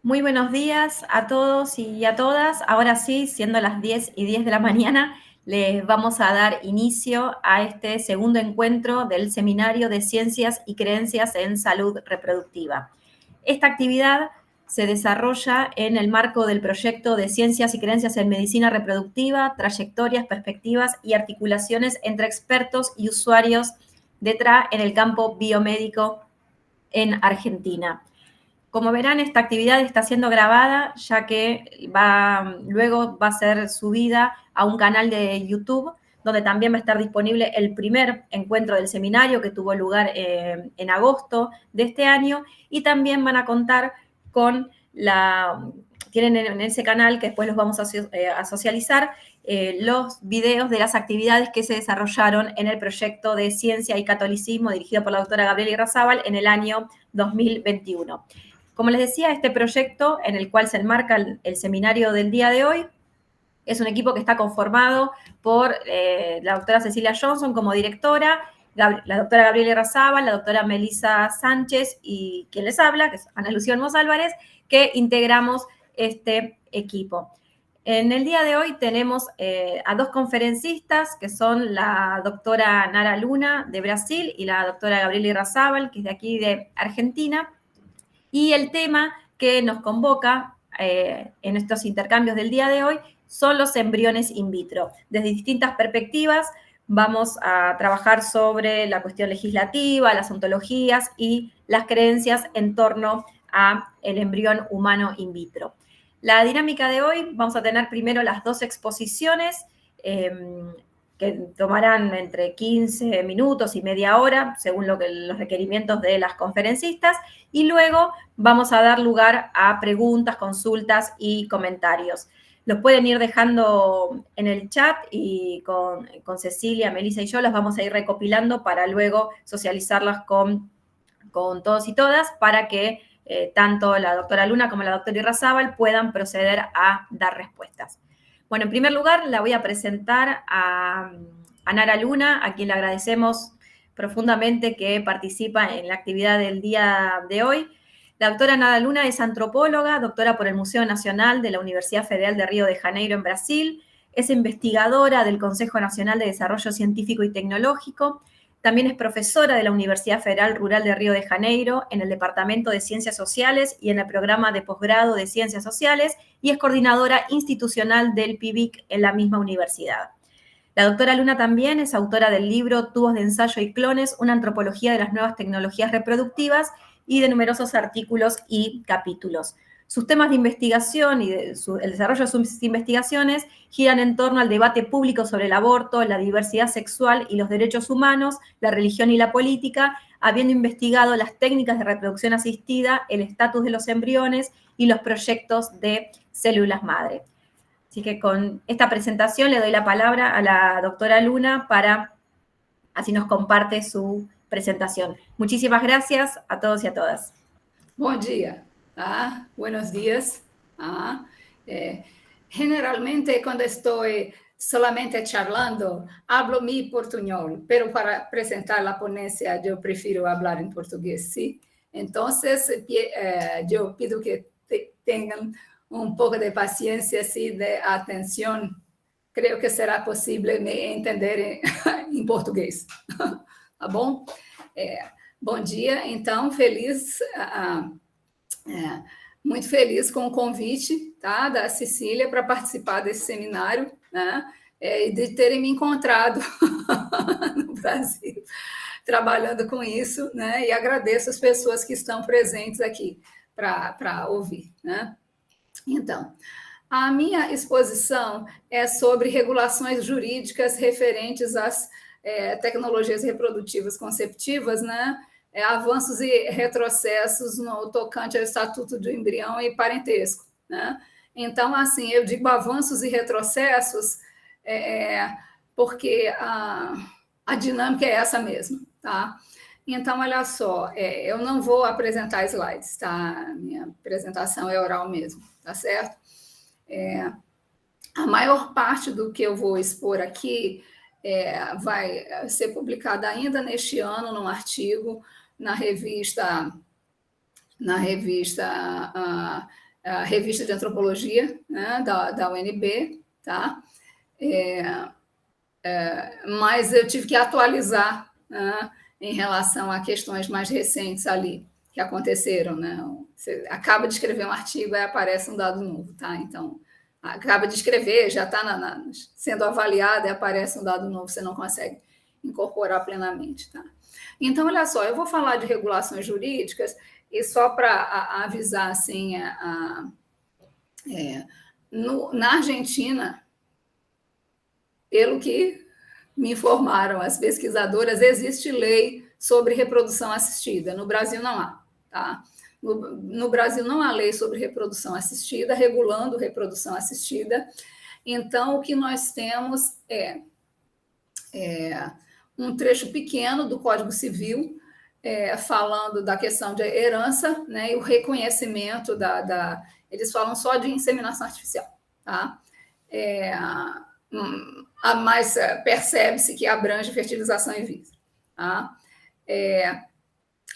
Muy buenos días a todos y a todas. Ahora sí, siendo las 10:10 de la mañana, les vamos a dar inicio a este segundo encuentro del Seminario de Ciencias y Creencias en Salud Reproductiva. Esta actividad se desarrolla en el marco del proyecto de Ciencias y Creencias en Medicina Reproductiva, trayectorias, perspectivas y articulaciones entre expertos y usuarios de TRA en el campo biomédico en Argentina. Como verán, esta actividad está siendo grabada, ya que luego va a ser subida a un canal de YouTube, donde también va a estar disponible el primer encuentro del seminario que tuvo lugar en agosto de este año, y también van a contar con tienen en ese canal, que después los vamos a socializar, los videos de las actividades que se desarrollaron en el proyecto de Ciencia y Catolicismo dirigido por la doctora Gabriela Irrazábal en el año 2021. Como les decía, este proyecto en el cual se enmarca el seminario del día de hoy es un equipo que está conformado por la doctora Cecilia Johnson como directora, la doctora Gabriela Irrazábal, la doctora Melissa Sánchez y quien les habla, que es Ana Lucía Olmos Álvarez, que integramos este equipo. En el día de hoy tenemos a dos conferencistas, que son la doctora Nara Luna de Brasil y la doctora Gabriela Irrazábal, que es de aquí de Argentina. Y el tema que nos convoca en estos intercambios del día de hoy son los embriones in vitro. Desde distintas perspectivas vamos a trabajar sobre la cuestión legislativa, las ontologías y las creencias en torno al embrión humano in vitro. La dinámica de hoy, vamos a tener primero las dos exposiciones, que tomarán entre 15 minutos y media hora, según los requerimientos de las conferencistas, y luego vamos a dar lugar a preguntas, consultas y comentarios. Los pueden ir dejando en el chat y con Cecilia, Melissa y yo las vamos a ir recopilando para luego socializarlas con todos y todas para que tanto la doctora Luna como la doctora Irrazábal puedan proceder a dar respuestas. Bueno, en primer lugar, la voy a presentar a Nara Luna, a quien le agradecemos profundamente que participa en la actividad del día de hoy. La doctora Nara Luna es antropóloga, doctora por el Museo Nacional de la Universidad Federal de Río de Janeiro en Brasil, es investigadora del Consejo Nacional de Desarrollo Científico y Tecnológico, también es profesora de la Universidad Federal Rural de Río de Janeiro en el Departamento de Ciencias Sociales y en el programa de posgrado de Ciencias Sociales, y es coordinadora institucional del PIBIC en la misma universidad. La doctora Luna también es autora del libro Tubos de ensayo y clones, una antropología de las nuevas tecnologías reproductivas, y de numerosos artículos y capítulos. Sus temas de investigación y el desarrollo de sus investigaciones giran en torno al debate público sobre el aborto, la diversidad sexual y los derechos humanos, la religión y la política, habiendo investigado las técnicas de reproducción asistida, el estatus de los embriones y los proyectos de células madre. Así que con esta presentación le doy la palabra a la doctora Luna para así nos comparte su presentación. Muchísimas gracias a todos y a todas. Bom dia, tá? Buenos dias. Generalmente, quando estou solamente charlando, hablo mi portuñol, pero para apresentar a ponência, eu prefiro falar em português, sim? Então, eu pido que tenham pouco de paciência, sim, de atenção. Creio que será possível me entender em português. Tá bom? Bom dia, então, muito feliz com o convite, tá, da Cecília para participar desse seminário, né, e de terem me encontrado no Brasil, trabalhando com isso, né, e agradeço as pessoas que estão presentes aqui para ouvir, né. Então, a minha exposição é sobre regulações jurídicas referentes às tecnologias reprodutivas conceptivas, né, avanços e retrocessos no tocante ao Estatuto do Embrião e Parentesco, né? Então, assim, eu digo avanços e retrocessos porque a dinâmica é essa mesma, tá? Então, olha só, eu não vou apresentar slides, tá? Minha apresentação é oral mesmo, tá certo? A maior parte do que eu vou expor aqui vai ser publicada ainda neste ano num artigo na revista a revista de antropologia, né, da UNB, tá? Mas eu tive que atualizar, né, em relação a questões mais recentes ali que aconteceram, né? Você acaba de escrever um artigo e aparece um dado novo, tá? Então, acaba de escrever, já está sendo avaliado e aparece um dado novo, você não consegue incorporar plenamente, tá? Então, olha só, eu vou falar de regulações jurídicas e só para avisar, assim, na Argentina, pelo que me informaram as pesquisadoras, existe lei sobre reprodução assistida. No Brasil não há, tá? No Brasil não há lei sobre reprodução assistida, regulando reprodução assistida. Então, o que nós temos é um trecho pequeno do Código Civil, falando da questão de herança, né, e o reconhecimento eles falam só de inseminação artificial, tá? Mas percebe-se que abrange fertilização in vitro, tá?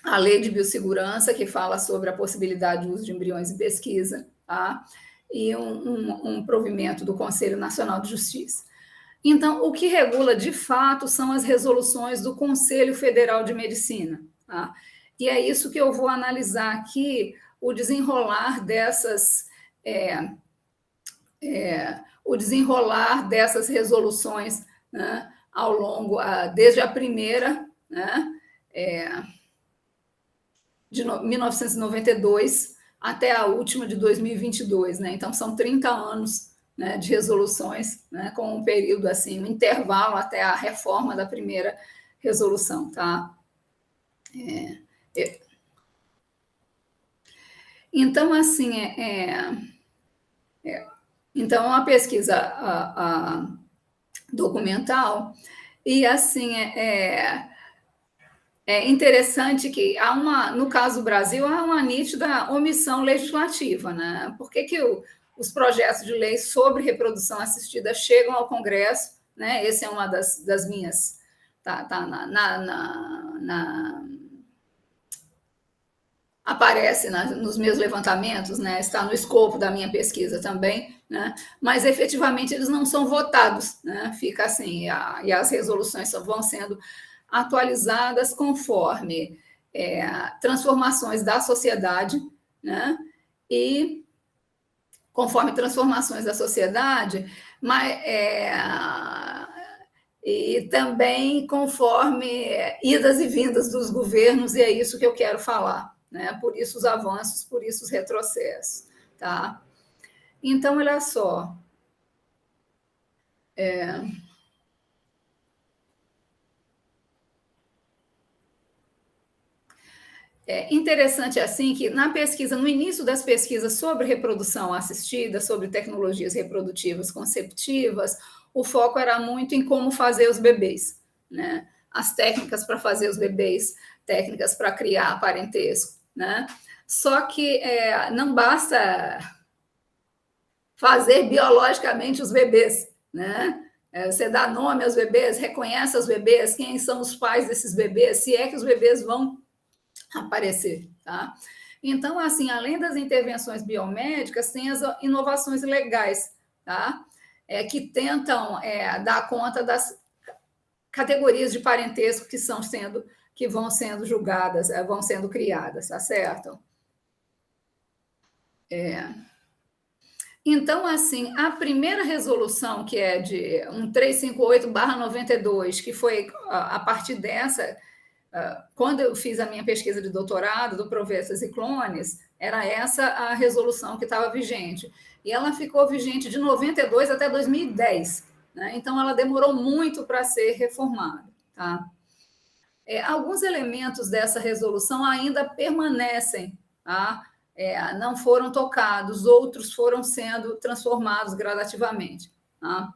A lei de biossegurança, que fala sobre a possibilidade de uso de embriões em pesquisa, tá? E um provimento do Conselho Nacional de Justiça. Então, o que regula de fato são as resoluções do Conselho Federal de Medicina, tá? E é isso que eu vou analisar aqui, o desenrolar dessas resoluções, né, ao longo, desde a primeira, né, de 1992 até a última de 2022, né? Então são 30 anos, né, de resoluções, né, com um período assim, um intervalo até a reforma da primeira resolução, tá? Então, assim, então, é uma pesquisa documental, e assim, é interessante que no caso do Brasil, há uma nítida omissão legislativa, né? Por que os projetos de lei sobre reprodução assistida chegam ao Congresso, né? Essa é uma das minhas, tá aparece nos meus levantamentos, né? Está no escopo da minha pesquisa também, né? Mas efetivamente eles não são votados, né? Fica assim, e as resoluções vão sendo atualizadas conforme transformações da sociedade, né? E conforme transformações da sociedade, mas, e também conforme idas e vindas dos governos, e é isso que eu quero falar, né? Por isso os avanços, por isso os retrocessos, tá? Então, olha só. É interessante assim que na pesquisa, no início das pesquisas sobre reprodução assistida, sobre tecnologias reprodutivas conceptivas, o foco era muito em como fazer os bebês, né? As técnicas para fazer os bebês, técnicas para criar parentesco, né? Só que não basta fazer biologicamente os bebês, né? Você dá nome aos bebês, reconhece os bebês, quem são os pais desses bebês, se é que os bebês vão aparecer, tá? Então, assim, além das intervenções biomédicas, tem as inovações legais, tá? Que tentam dar conta das categorias de parentesco que vão sendo julgadas, vão sendo criadas, tá certo? Então, assim, a primeira resolução, que é de 1358/92, que foi a partir dessa, quando eu fiz a minha pesquisa de doutorado do Provestas e Clones, era essa a resolução que estava vigente. E ela ficou vigente de 92 até 2010, né? Então, ela demorou muito para ser reformada, tá? Alguns elementos dessa resolução ainda permanecem, tá? Não foram tocados, outros foram sendo transformados gradativamente, tá?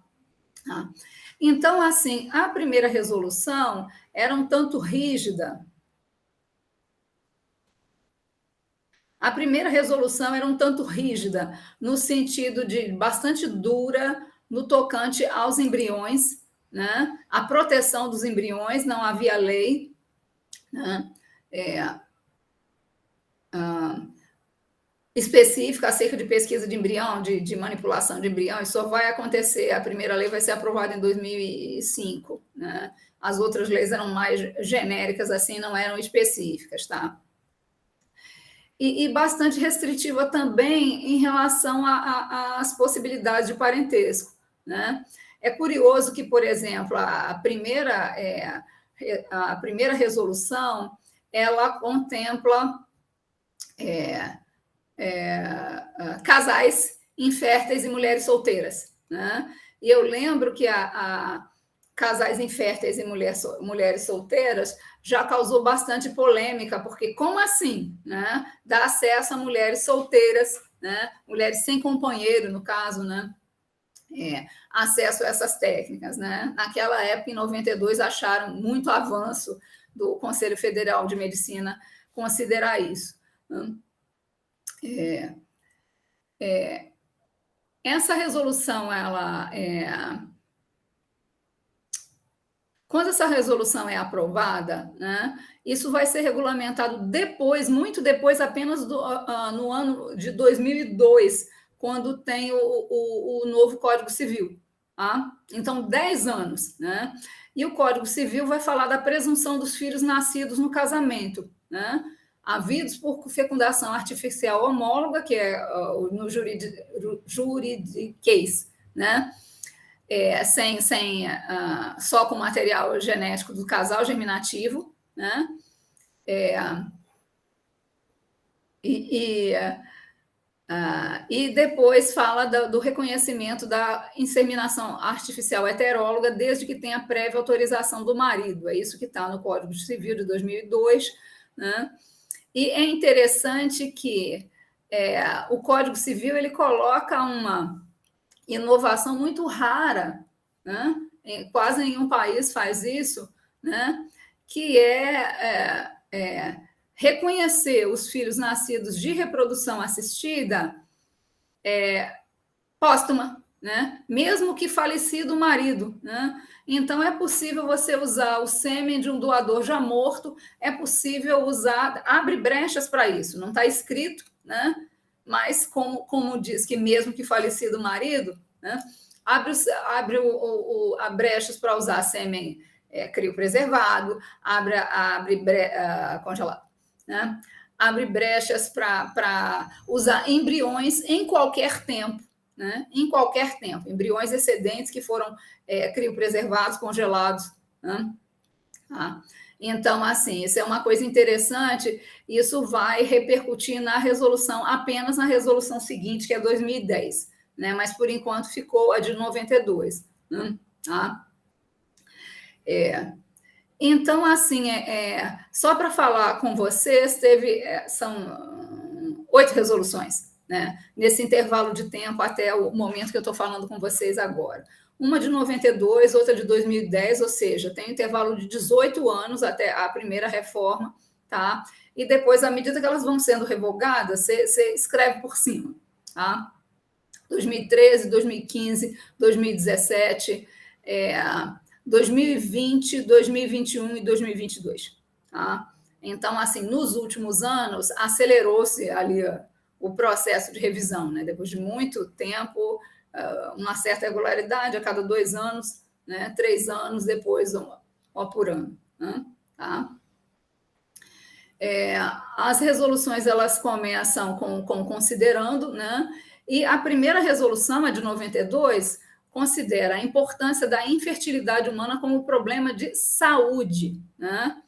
Então, assim, a primeira resolução era um tanto rígida. A primeira resolução era um tanto rígida, no sentido de bastante dura no tocante aos embriões, né? A proteção dos embriões, não havia lei, né? específica acerca de pesquisa de embrião, de manipulação de embrião, isso só vai acontecer, a primeira lei vai ser aprovada em 2005, né? As outras leis eram mais genéricas, assim, não eram específicas, tá? E bastante restritiva também em relação às possibilidades de parentesco, né? É curioso que, por exemplo, a primeira resolução, ela contempla casais inférteis e mulheres solteiras, né? E eu lembro que a casais inférteis e mulheres solteiras já causou bastante polêmica, porque como assim, né? Dá acesso a mulheres solteiras, né? Mulheres sem companheiro, no caso, né? Acesso a essas técnicas, né? Naquela época, em 92, acharam muito avanço do Conselho Federal de Medicina considerar isso, né? Essa resolução, quando essa resolução é aprovada, né, isso vai ser regulamentado depois, muito depois, apenas no ano de 2002, quando tem o novo Código Civil. Tá? Então, 10 anos. Né? E o Código Civil vai falar da presunção dos filhos nascidos no casamento, né? Havidos por fecundação artificial homóloga, que é no juridiquês, né? Só com material genético do casal germinativo, né? E depois fala do reconhecimento da inseminação artificial heteróloga, desde que tenha prévia autorização do marido. É isso que está no Código Civil de 2002, né? E é interessante que o Código Civil ele coloca uma inovação muito rara, né? Quase nenhum país faz isso, né? Que reconhecer os filhos nascidos de reprodução assistida póstuma, né? Mesmo que falecido o marido, né? Então é possível você usar o sêmen de um doador já morto, é possível usar, abre brechas para isso, não está escrito, né? Mas como diz que mesmo que falecido o marido, né? Abre brechas para usar sêmen criopreservado, congelado, né? Abre brechas para usar embriões em qualquer tempo, né? Em qualquer tempo, embriões excedentes que foram criopreservados, congelados, né? Então, assim, isso é uma coisa interessante, isso vai repercutir na resolução, apenas na resolução seguinte, que é 2010, né? Mas, por enquanto, ficou a de 92, né? Então, assim, só para falar com vocês, são 8 resoluções, né? Nesse intervalo de tempo até o momento que eu estou falando com vocês agora. Uma de 92, outra de 2010, ou seja, tem um intervalo de 18 anos até a primeira reforma, tá? E depois, à medida que elas vão sendo revogadas, você escreve por cima, tá? 2013, 2015, 2017, 2020, 2021 e 2022. Tá? Então, assim, nos últimos anos, acelerou-se ali o processo de revisão, né? Depois de muito tempo, uma certa regularidade, a cada 2 anos, né? 3 anos, depois uma por ano. Né? Tá? As resoluções, elas começam com considerando, né? E a primeira resolução, a de 92, considera a importância da infertilidade humana como problema de saúde, né?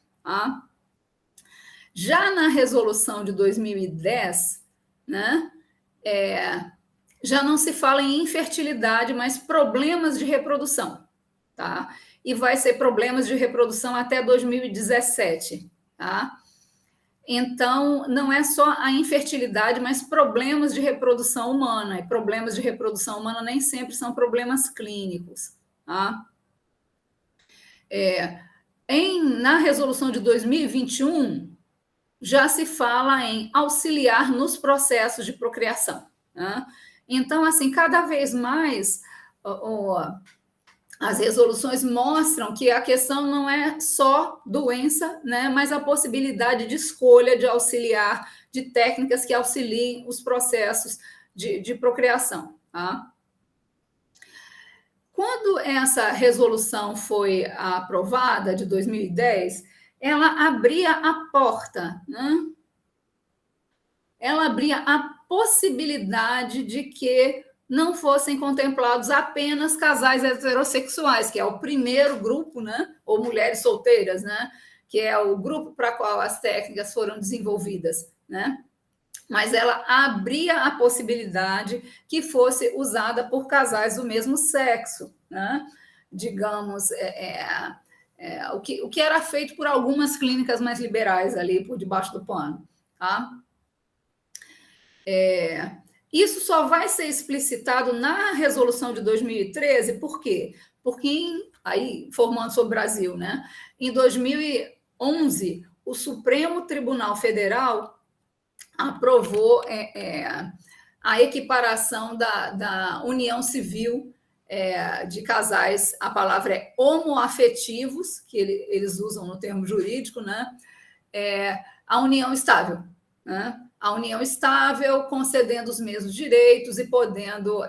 Já na resolução de 2010, né? Já não se fala em infertilidade, mas problemas de reprodução, tá? E vai ser problemas de reprodução até 2017, tá? Então, não é só a infertilidade, mas problemas de reprodução humana. E problemas de reprodução humana nem sempre são problemas clínicos. Tá? Na resolução de 2021, já se fala em auxiliar nos processos de procriação. Tá? Então, assim, cada vez mais as resoluções mostram que a questão não é só doença, né, mas a possibilidade de escolha de auxiliar, de técnicas que auxiliem os processos de procriação. Tá? Quando essa resolução foi aprovada, de 2010, ela abria a porta, né? Ela abria a possibilidade de que não fossem contemplados apenas casais heterossexuais, que é o primeiro grupo, né? Ou mulheres solteiras, né? Que é o grupo para qual as técnicas foram desenvolvidas, né? Mas ela abria a possibilidade que fosse usada por casais do mesmo sexo, né? Digamos, o que era feito por algumas clínicas mais liberais ali, por debaixo do pano. Tá? Isso só vai ser explicitado na resolução de 2013, por quê? Porque, aí, formando sobre o Brasil, né? Em 2011, o Supremo Tribunal Federal aprovou a equiparação da união civil de casais, a palavra é homoafetivos, que eles usam no termo jurídico, né? A união estável, né? A união estável, concedendo os mesmos direitos e podendo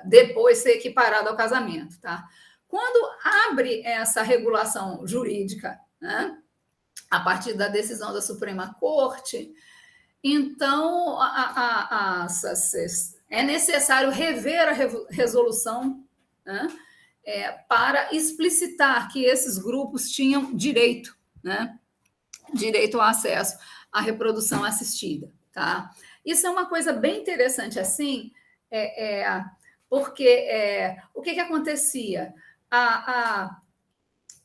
depois ser equiparado ao casamento. Tá? Quando abre essa regulação jurídica, né? A partir da decisão da Suprema Corte, então é necessário rever a resolução, né, para explicitar que esses grupos tinham direito, né, direito ao acesso à reprodução assistida. Tá? Isso é uma coisa bem interessante, assim, porque o que acontecia?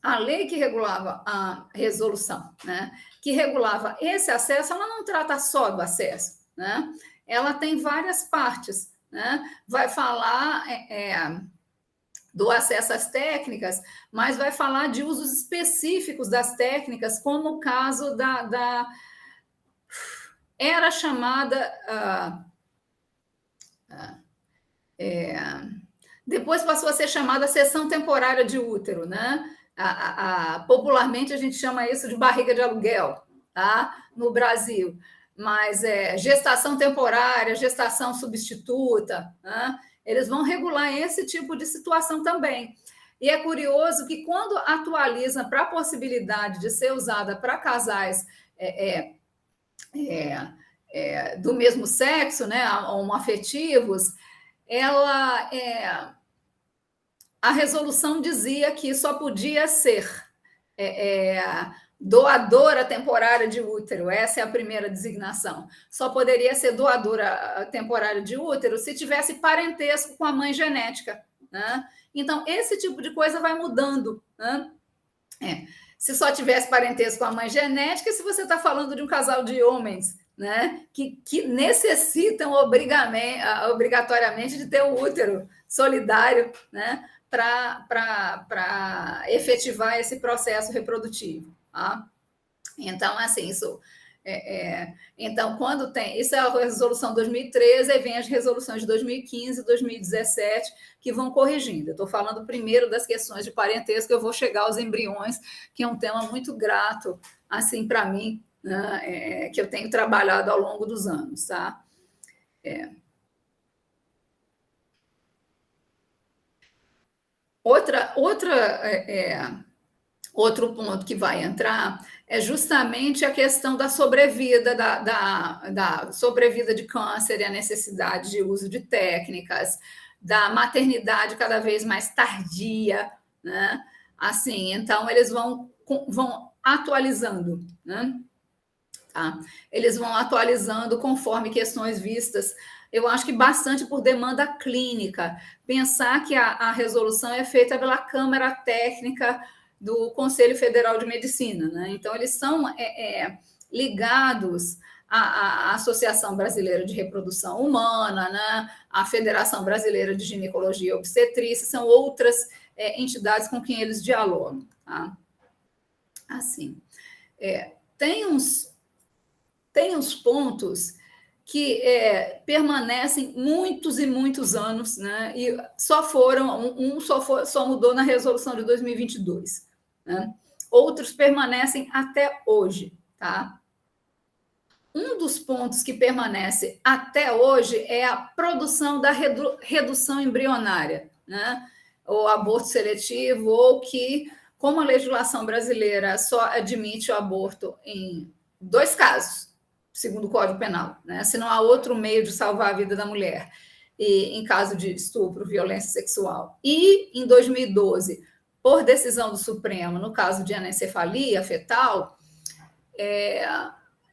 A lei que regulava a resolução, né, que regulava esse acesso, ela não trata só do acesso, né? Ela tem várias partes, né? Vai falar do acesso às técnicas, mas vai falar de usos específicos das técnicas, como o caso era chamada depois passou a ser chamada cessão temporária de útero, né? Popularmente a gente chama isso de barriga de aluguel, tá? No Brasil, mas gestação temporária, gestação substituta, né? Eles vão regular esse tipo de situação também. E é curioso que quando atualiza para a possibilidade de ser usada para casais do mesmo sexo, né, homoafetivos, a resolução dizia que só podia ser doadora temporária de útero, essa é a primeira designação. Só poderia ser doadora temporária de útero se tivesse parentesco com a mãe genética. Né? Então, esse tipo de coisa vai mudando. Né? Se só tivesse parentesco com a mãe genética, se você está falando de um casal de homens, né, que necessitam obrigatoriamente de ter um útero solidário, né, para efetivar esse processo reprodutivo. Tá? Então, assim, isso. Então, quando tem. Isso é a resolução 2013, aí vem as resoluções de 2015 e 2017, que vão corrigindo. Eu estou falando primeiro das questões de parentesco, eu vou chegar aos embriões, que é um tema muito grato, assim, para mim, né, que eu tenho trabalhado ao longo dos anos. Tá? Outro ponto que vai entrar é justamente a questão da sobrevida, da sobrevida de câncer e a necessidade de uso de técnicas, da maternidade cada vez mais tardia, né? Assim, então eles vão atualizando, né? Tá? Eles vão atualizando conforme questões vistas, eu acho que bastante por demanda clínica. Pensar que a resolução é feita pela Câmara Técnica do Conselho Federal de Medicina, né? Então, eles são ligados à Associação Brasileira de Reprodução Humana, né? À Federação Brasileira de Ginecologia e Obstetrícia, são outras entidades com quem eles dialogam. Tá? Assim, tem uns pontos que permanecem muitos e muitos anos, né? E só só mudou na resolução de 2022, né? Outros permanecem até hoje, tá? Um dos pontos que permanece até hoje é a produção da redução embrionária, né? Ou aborto seletivo, ou que, como a legislação brasileira só admite o aborto em 2 casos, segundo o Código Penal, né? Se não há outro meio de salvar a vida da mulher, e em caso de estupro, violência sexual. E em 2012, por decisão do Supremo, no caso de anencefalia fetal,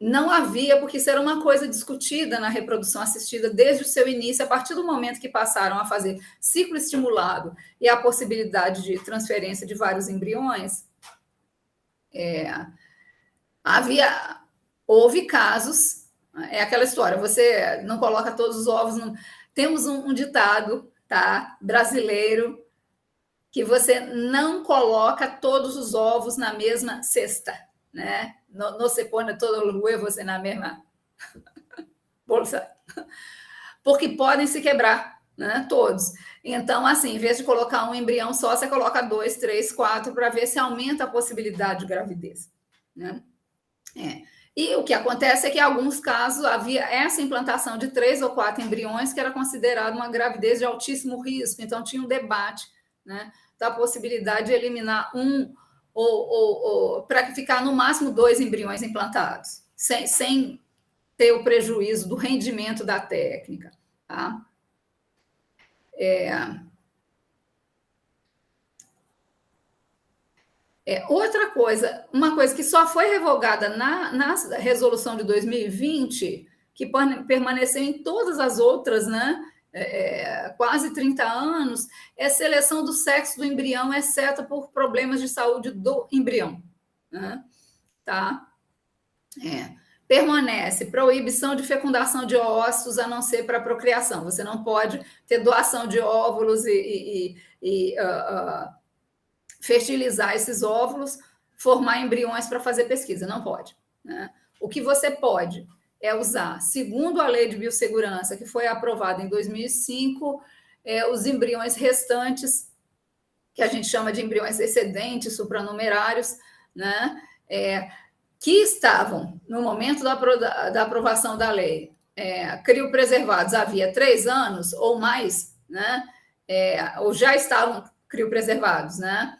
não havia, porque isso era uma coisa discutida na reprodução assistida desde o seu início, a partir do momento que passaram a fazer ciclo estimulado e a possibilidade de transferência de vários embriões, houve casos, é aquela história, você não coloca todos os ovos. Temos um ditado, tá, brasileiro, que você não coloca todos os ovos na mesma cesta, né? Não se põe todos os huevos na mesma bolsa, porque podem se quebrar, né? Todos. Então, assim, em vez de colocar um embrião só, você coloca 2, 3, 4 para ver se aumenta a possibilidade de gravidez, né? E o que acontece é que, em alguns casos, havia essa implantação de 3 ou 4 embriões, que era considerado uma gravidez de altíssimo risco. Então, tinha um debate, né, da possibilidade de eliminar um ou para ficar no máximo 2 embriões implantados, sem ter o prejuízo do rendimento da técnica. Tá? Outra coisa, uma coisa que só foi revogada na resolução de 2020, que permaneceu em todas as outras, né, quase 30 anos, é a seleção do sexo do embrião, exceto por problemas de saúde do embrião. Né? Tá? Permanece proibição de fecundação de óvulos, a não ser para procriação. Você não pode ter doação de óvulos e fertilizar esses óvulos, formar embriões para fazer pesquisa. Não pode. Né? O que você pode é usar, segundo a Lei de Biossegurança, que foi aprovada em 2005, os embriões restantes, que a gente chama de embriões excedentes, supranumerários, né? Que estavam, no momento da aprovação da lei, criopreservados havia 3 anos ou mais, né? Ou já estavam criopreservados, né?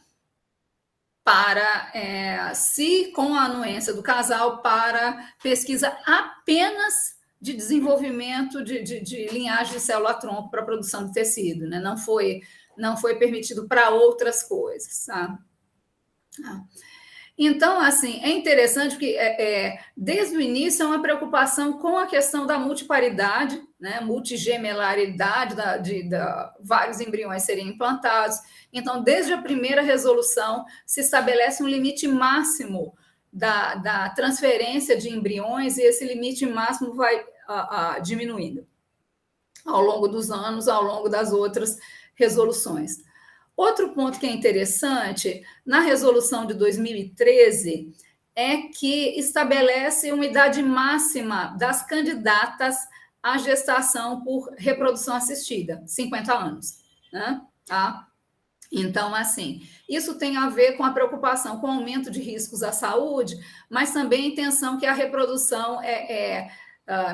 Para, se com a anuência do casal, para pesquisa apenas de desenvolvimento de linhagem de célula-tronco para produção de tecido, né? Não foi permitido para outras coisas, tá? Então, assim, é interessante porque desde o início é uma preocupação com a questão da multiparidade, né? Multigemelaridade, de vários embriões serem implantados. Então, desde a primeira resolução, se estabelece um limite máximo da transferência de embriões, e esse limite máximo vai diminuindo ao longo dos anos, ao longo das outras resoluções. Outro ponto que é interessante, na resolução de 2013, é que estabelece uma idade máxima das candidatas à gestação por reprodução assistida, 50 anos. Né? Tá? Então, assim, isso tem a ver com a preocupação com o aumento de riscos à saúde, mas também a intenção que a reprodução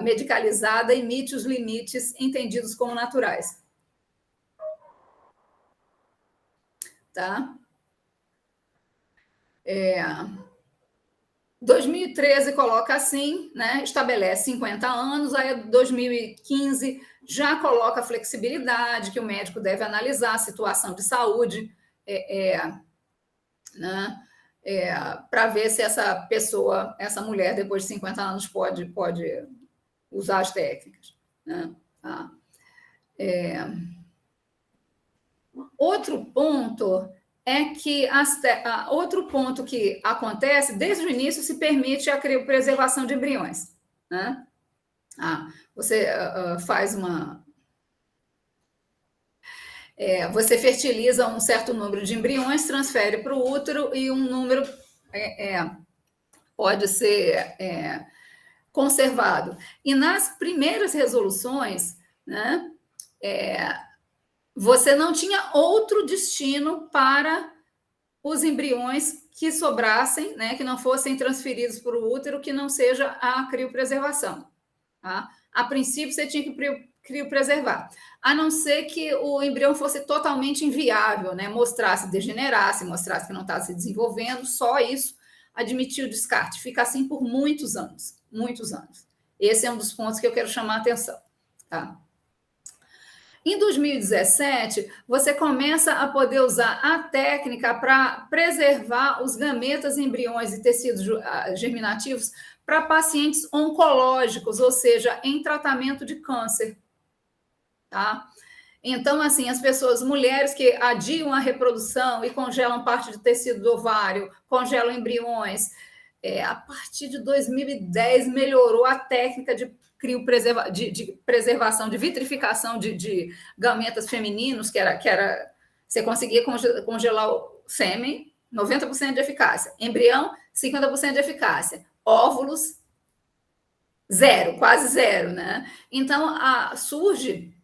medicalizada imite os limites entendidos como naturais. Tá? 2013 coloca assim, né? Estabelece 50 anos, aí 2015 já coloca flexibilidade, que o médico deve analisar a situação de saúde, né? Para ver se essa pessoa, essa mulher, depois de 50 anos, pode usar as técnicas. Né? Tá? Outro ponto é que outro ponto que acontece, desde o início se permite a criopreservação de embriões. Né? Você faz você fertiliza um certo número de embriões, transfere para o útero, e um número pode ser conservado. E nas primeiras resoluções, né, você não tinha outro destino para os embriões que sobrassem, né, que não fossem transferidos para o útero, que não seja a criopreservação. Tá? A princípio, você tinha que criopreservar, a não ser que o embrião fosse totalmente inviável, né, degenerasse, mostrasse que não estava se desenvolvendo, só isso admitir o descarte. Fica assim por muitos anos, muitos anos. Esse é um dos pontos que eu quero chamar a atenção. Tá? Em 2017, você começa a poder usar a técnica para preservar os gametas, embriões e tecidos germinativos para pacientes oncológicos, ou seja, em tratamento de câncer. Tá? Então, assim, as pessoas, mulheres que adiam a reprodução e congelam parte do tecido do ovário, congelam embriões, a partir de 2010 melhorou a técnica de preservação, de vitrificação de gametas femininos, que era você conseguia congelar o sêmen, 90% de eficácia, embrião, 50% de eficácia, óvulos, zero, quase zero, né? Então, surge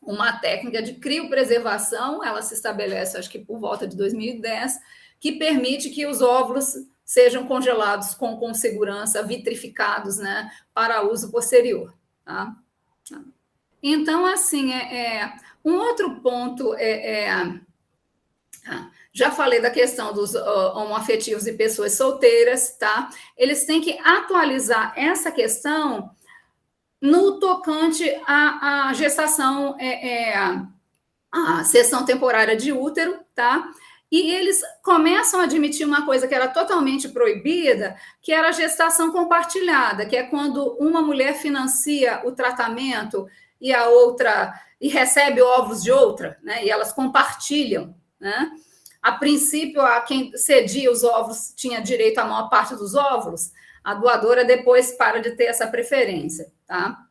uma técnica de criopreservação, ela se estabelece, acho que por volta de 2010, que permite que os óvulos sejam congelados com segurança, vitrificados, né, para uso posterior. Tá? Então, assim, um outro ponto já falei da questão dos homoafetivos e pessoas solteiras, tá? Eles têm que atualizar essa questão no tocante à gestação, a cessão temporária de útero, tá? E eles começam a admitir uma coisa que era totalmente proibida, que era a gestação compartilhada, que é quando uma mulher financia o tratamento e a outra e recebe óvulos de outra, né? E elas compartilham, né? A princípio, quem cedia os óvulos tinha direito à maior parte dos óvulos, a doadora depois para de ter essa preferência, tá?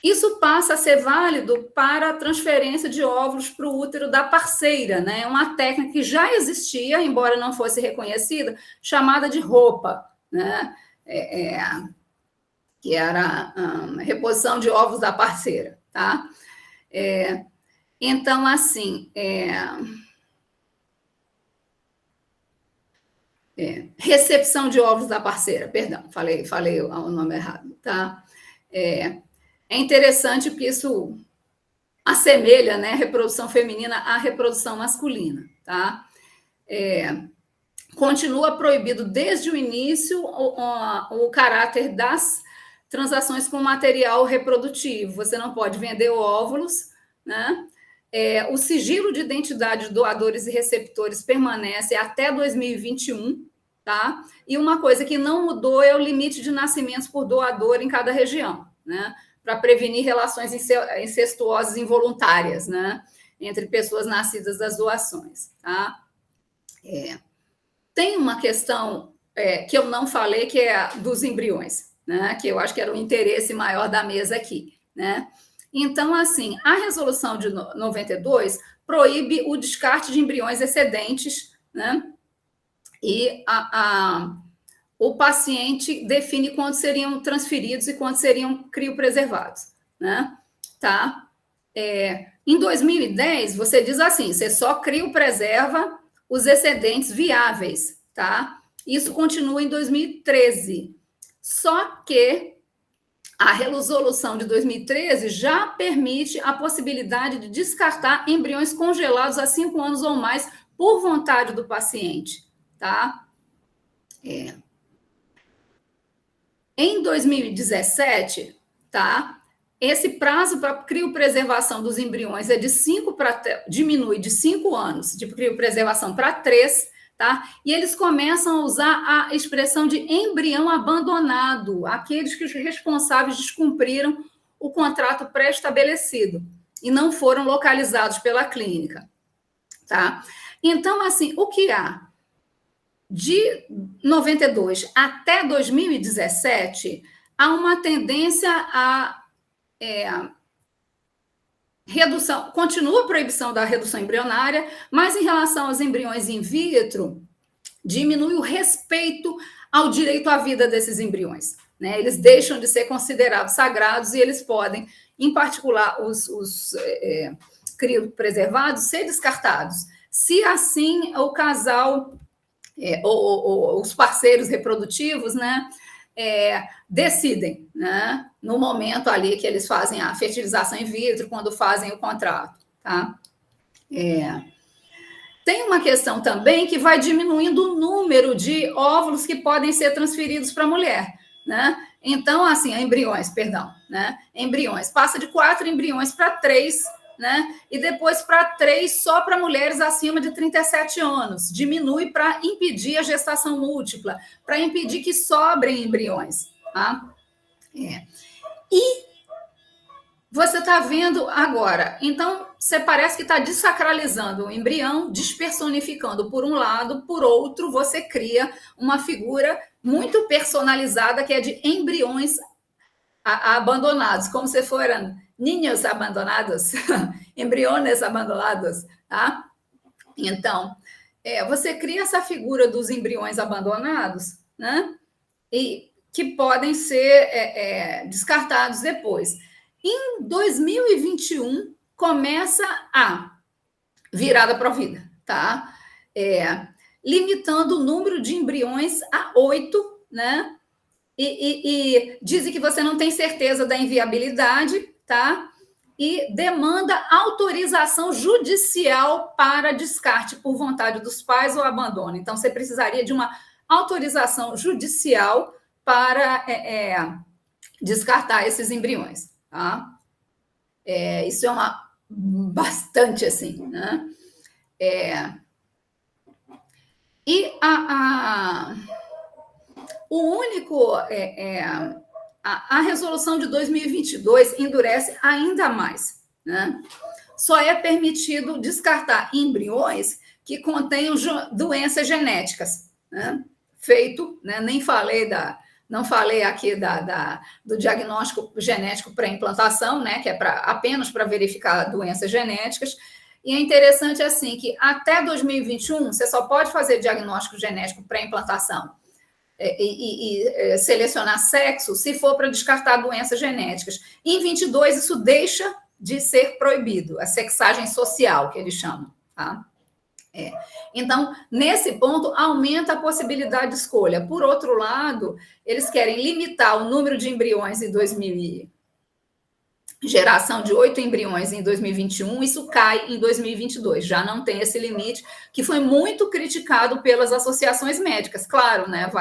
Isso passa a ser válido para a transferência de óvulos para o útero da parceira, né? Uma técnica que já existia, embora não fosse reconhecida, chamada de roupa, né? Que era a reposição de óvulos da parceira, tá? Então, assim, recepção de óvulos da parceira, perdão, falei o nome errado, tá? É interessante porque isso assemelha, né, a reprodução feminina à reprodução masculina, tá? Continua proibido desde o início o caráter das transações com material reprodutivo. Você não pode vender óvulos, né? O sigilo de identidade de doadores e receptores permanece até 2021, tá? E uma coisa que não mudou é o limite de nascimentos por doador em cada região, né? Para prevenir relações incestuosas involuntárias, né, entre pessoas nascidas das doações. Tá? Tem uma questão que eu não falei, que é a dos embriões, né, que eu acho que era o interesse maior da mesa aqui. Né? Então, assim, a resolução de 92 proíbe o descarte de embriões excedentes, né, e o paciente define quando seriam transferidos e quando seriam criopreservados, né? Tá? Em 2010, você diz assim, você só criopreserva os excedentes viáveis, tá? Isso continua em 2013. Só que a resolução de 2013 já permite a possibilidade de descartar embriões congelados há 5 anos ou mais por vontade do paciente, tá? Em 2017, tá? Esse prazo para criopreservação dos embriões diminui de 5 anos de criopreservação para 3, tá? E eles começam a usar a expressão de embrião abandonado, aqueles que os responsáveis descumpriram o contrato pré-estabelecido e não foram localizados pela clínica, tá? Então, assim, o que há? De 92 até 2017, há uma tendência a redução, continua a proibição da redução embrionária, mas em relação aos embriões in vitro, diminui o respeito ao direito à vida desses embriões, né? Eles deixam de ser considerados sagrados e eles podem, em particular, os criopreservados, ser descartados. Se assim o casal, ou os parceiros reprodutivos, né, decidem, né, no momento ali que eles fazem a fertilização in vitro, quando fazem o contrato, tá? Tem uma questão também que vai diminuindo o número de óvulos que podem ser transferidos para a mulher, né? Então, assim, embriões, né? Embriões, passa de 4 embriões para 3, né? E depois para 3 só para mulheres acima de 37 anos. Diminui para impedir a gestação múltipla, para impedir que sobrem embriões, tá? E você está vendo agora, então você parece que está desacralizando o embrião, despersonificando por um lado, por outro, você cria uma figura muito personalizada que é de embriões abandonados, como se foram ninhos abandonados, embriones abandonados, tá? Então, você cria essa figura dos embriões abandonados, né? E que podem ser descartados depois. Em 2021, começa a virada para a vida, tá? Limitando o número de embriões a 8, né? E dizem que você não tem certeza da inviabilidade, tá? E demanda autorização judicial para descarte por vontade dos pais ou abandono. Então, você precisaria de uma autorização judicial para descartar esses embriões. Tá? Isso é bastante assim, né? E o único a resolução de 2022 endurece ainda mais, né? Só é permitido descartar embriões que contenham doenças genéticas, né? Feito, né? Não falei aqui do diagnóstico genético pré-implantação, né, que é apenas para verificar doenças genéticas. E é interessante assim que até 2021 você só pode fazer diagnóstico genético pré-implantação e selecionar sexo se for para descartar doenças genéticas. Em 22 isso deixa de ser proibido, a sexagem social, que eles chamam, tá? Então, nesse ponto, aumenta a possibilidade de escolha. Por outro lado, eles querem limitar o número de embriões em 2000, geração de 8 embriões em 2021, isso cai em 2022, já não tem esse limite, que foi muito criticado pelas associações médicas, claro, né?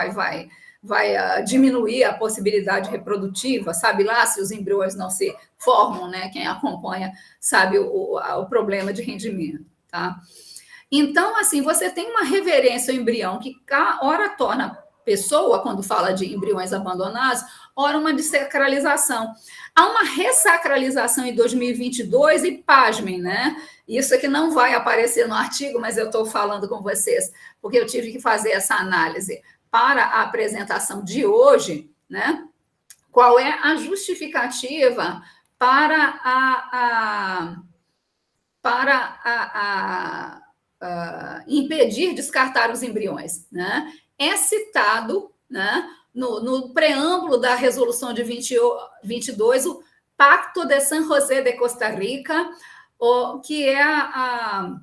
Vai diminuir a possibilidade reprodutiva, sabe lá se os embriões não se formam, né? Quem acompanha sabe o problema de rendimento, tá? Então, assim, você tem uma reverência ao embrião que, ora, torna pessoa, quando fala de embriões abandonados, ora, uma desacralização. Há uma ressacralização em 2022 e, pasmem, né? Isso aqui não vai aparecer no artigo, mas eu estou falando com vocês, porque eu tive que fazer essa análise para a apresentação de hoje, né? Qual é a justificativa para impedir descartar os embriões, né? É citado, né, no preâmbulo da resolução de 22, o Pacto de San José de Costa Rica, que é a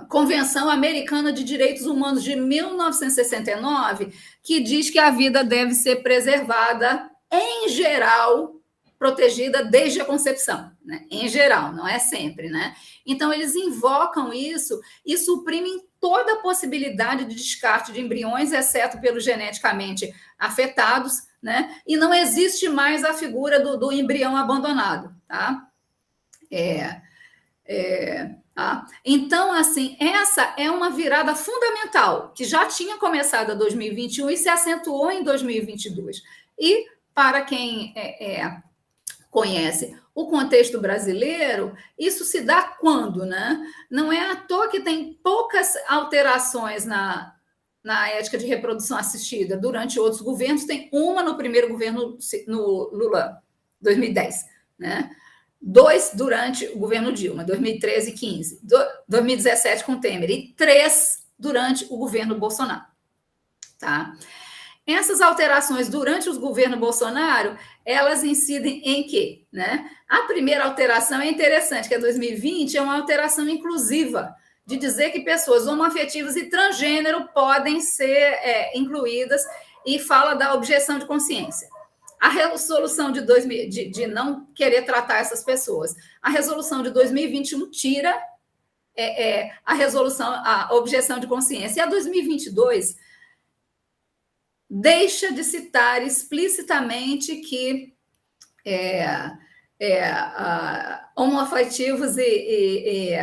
Convenção Americana de Direitos Humanos de 1969, que diz que a vida deve ser preservada, em geral, protegida desde a concepção, né? Em geral, não é sempre, né? Então, eles invocam isso e suprimem toda a possibilidade de descarte de embriões, exceto pelos geneticamente afetados, né? E não existe mais a figura do embrião abandonado, tá? Então, assim, essa é uma virada fundamental, que já tinha começado em 2021 e se acentuou em 2022. E, para quem conhece o contexto brasileiro, isso se dá quando, né? Não é à toa que tem poucas alterações na ética de reprodução assistida durante outros governos, tem uma no primeiro governo, no Lula, 2010, né? 2 durante o governo Dilma, 2013 e 15, 2017 com Temer, e 3 durante o governo Bolsonaro, tá? Essas alterações durante os governos Bolsonaro, elas incidem em quê? Né? A primeira alteração é interessante, que é 2020, é uma alteração inclusiva, de dizer que pessoas homoafetivas e transgênero podem ser incluídas, e fala da objeção de consciência. A resolução de não querer tratar essas pessoas. A resolução de 2021 tira a objeção de consciência. E a 2022 deixa de citar explicitamente que homoafetivos e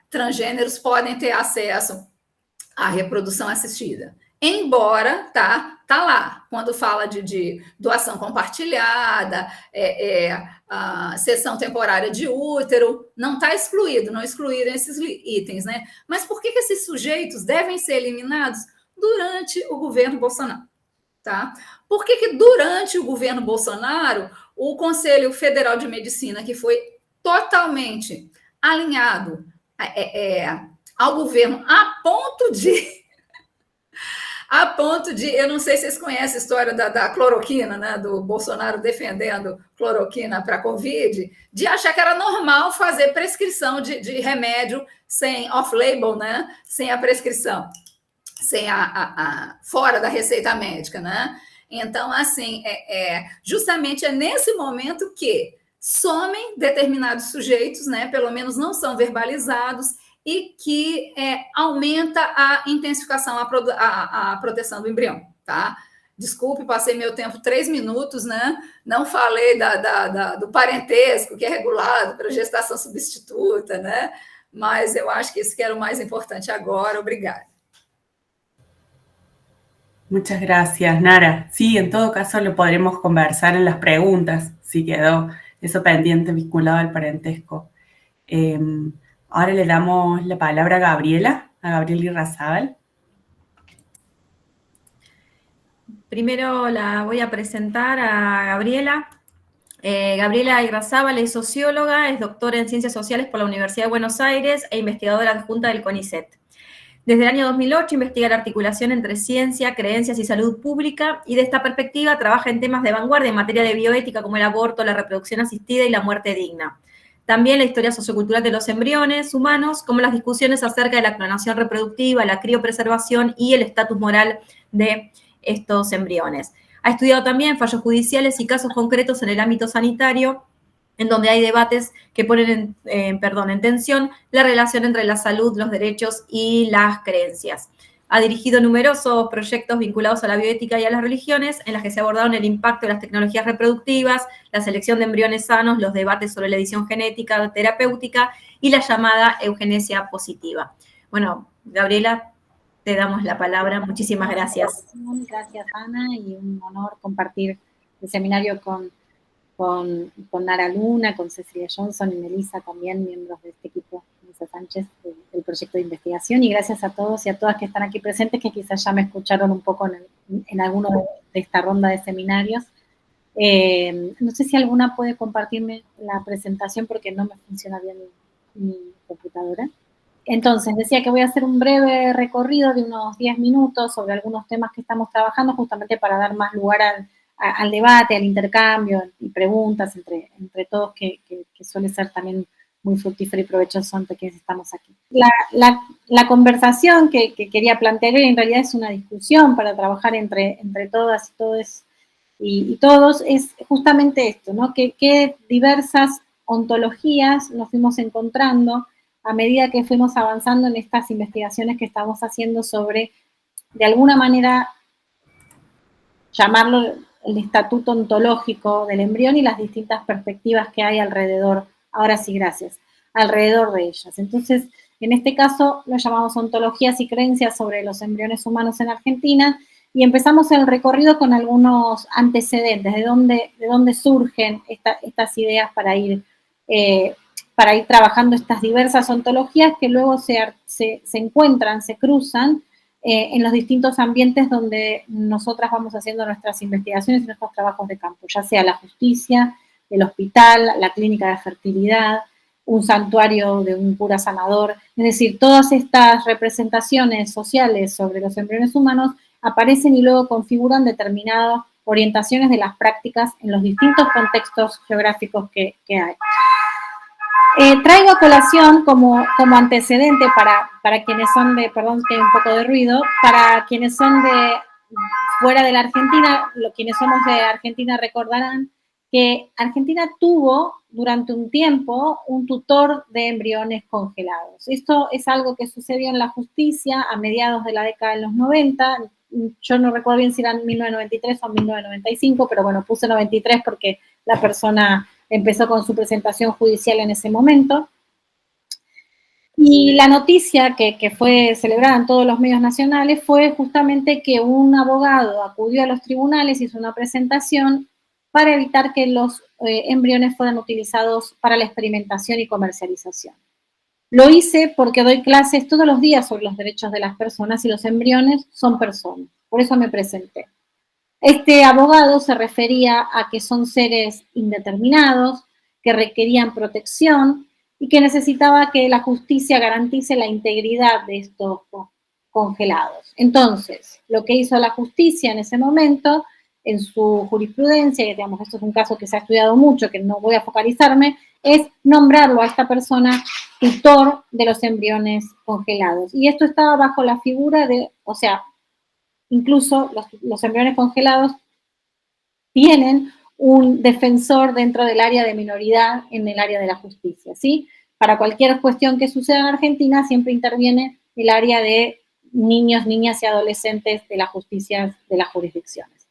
transgêneros podem ter acesso à reprodução assistida. Embora, tá lá, quando fala de doação compartilhada, cessão temporária de útero, não está excluído, não excluíram esses itens, né? Mas por que esses sujeitos devem ser eliminados durante o governo Bolsonaro? Tá? Por que durante o governo Bolsonaro, o Conselho Federal de Medicina, que foi totalmente alinhado ao governo, a ponto de, eu não sei se vocês conhecem a história da cloroquina, né, do Bolsonaro defendendo cloroquina para a Covid, de achar que era normal fazer prescrição de remédio sem off-label, né, sem a prescrição, sem fora da receita médica, né? Então, assim, justamente é nesse momento que somem determinados sujeitos, né, pelo menos não são verbalizados, e que aumenta a intensificação, a proteção do embrião, tá? Desculpe, passei meu tempo 3 minutos, né? Não falei do parentesco, que é regulado para gestação substituta, né? Mas eu acho que isso que era o mais importante agora. Obrigada. Muchas gracias, Nara. Sí, en todo caso lo podremos conversar en las preguntas, si quedó eso pendiente vinculado al parentesco. Ahora le damos la palabra a Gabriela Irrazábal. Primero la voy a presentar a Gabriela. Gabriela Irrazábal es socióloga, es doctora en Ciencias Sociales por la Universidad de Buenos Aires e investigadora adjunta del CONICET. Desde el año 2008 investiga la articulación entre ciencia, creencias y salud pública, y de esta perspectiva trabaja en temas de vanguardia en materia de bioética como el aborto, la reproducción asistida y la muerte digna. También la historia sociocultural de los embriones humanos, como las discusiones acerca de la clonación reproductiva, la criopreservación y el estatus moral de estos embriones. Ha estudiado también fallos judiciales y casos concretos en el ámbito sanitario, en donde hay debates que ponen en tensión la relación entre la salud, los derechos y las creencias. Ha dirigido numerosos proyectos vinculados a la bioética y a las religiones, en las que se abordaron el impacto de las tecnologías reproductivas, la selección de embriones sanos, los debates sobre la edición genética terapéutica y la llamada eugenesia positiva. Bueno, Gabriela, te damos la palabra. Muchísimas gracias. Gracias, Ana, y un honor compartir el seminario con Nara Luna, con Cecilia Johnson y Melissa también, miembros de este equipo, Melissa Sánchez, del proyecto de investigación, y gracias a todos y a todas que están aquí presentes, que quizás ya me escucharon un poco en alguno de esta ronda de seminarios. No sé si alguna puede compartirme la presentación porque no me funciona bien mi computadora. Entonces, decía que voy a hacer un breve recorrido de unos 10 minutos sobre algunos temas que estamos trabajando, justamente para dar más lugar al debate, al intercambio y preguntas entre todos, que suele ser también muy fructífero y provechoso entre quienes estamos aquí. La conversación que quería plantear hoy en realidad es una discusión para trabajar entre todas y todos y todos, es justamente esto, ¿no? Que diversas ontologías nos fuimos encontrando a medida que fuimos avanzando en estas investigaciones que estamos haciendo sobre, de alguna manera, llamarlo el estatuto ontológico del embrión y las distintas perspectivas que hay alrededor, ahora sí, gracias, alrededor de ellas. Entonces, en este caso, lo llamamos ontologías y creencias sobre los embriones humanos en Argentina, y empezamos el recorrido con algunos antecedentes, de dónde surgen estas ideas para ir trabajando estas diversas ontologías que luego se encuentran, se cruzan en los distintos ambientes donde nosotras vamos haciendo nuestras investigaciones y nuestros trabajos de campo, ya sea la justicia, el hospital, la clínica de fertilidad, un santuario de un cura sanador. Es decir, todas estas representaciones sociales sobre los embriones humanos aparecen y luego configuran determinadas orientaciones de las prácticas en los distintos contextos geográficos que hay. Traigo a colación como antecedente para quienes son de, perdón que hay un poco de ruido, para quienes son de fuera de la Argentina, quienes somos de Argentina recordarán que Argentina tuvo durante un tiempo un tutor de embriones congelados. Esto es algo que sucedió en la justicia a mediados de la década de los 90, yo no recuerdo bien si eran 1993 o 1995, pero bueno, puse 93 porque la persona empezó con su presentación judicial en ese momento. Y la noticia que fue celebrada en todos los medios nacionales fue justamente que un abogado acudió a los tribunales, hizo una presentación para evitar que los embriones fueran utilizados para la experimentación y comercialización. Lo hice porque doy clases todos los días sobre los derechos de las personas y los embriones son personas. Por eso me presenté. Este abogado se refería a que son seres indeterminados, que requerían protección y que necesitaba que la justicia garantice la integridad de estos congelados. Entonces, lo que hizo la justicia en ese momento, en su jurisprudencia, y digamos, esto es un caso que se ha estudiado mucho, que no voy a focalizarme, es nombrarlo a esta persona tutor de los embriones congelados. Y esto estaba bajo la figura de, o sea, incluso los embriones congelados tienen un defensor dentro del área de minoridad en el área de la justicia, ¿sí? Para cualquier cuestión que suceda en Argentina siempre interviene el área de niños, niñas y adolescentes de la justicia de las jurisdicciones.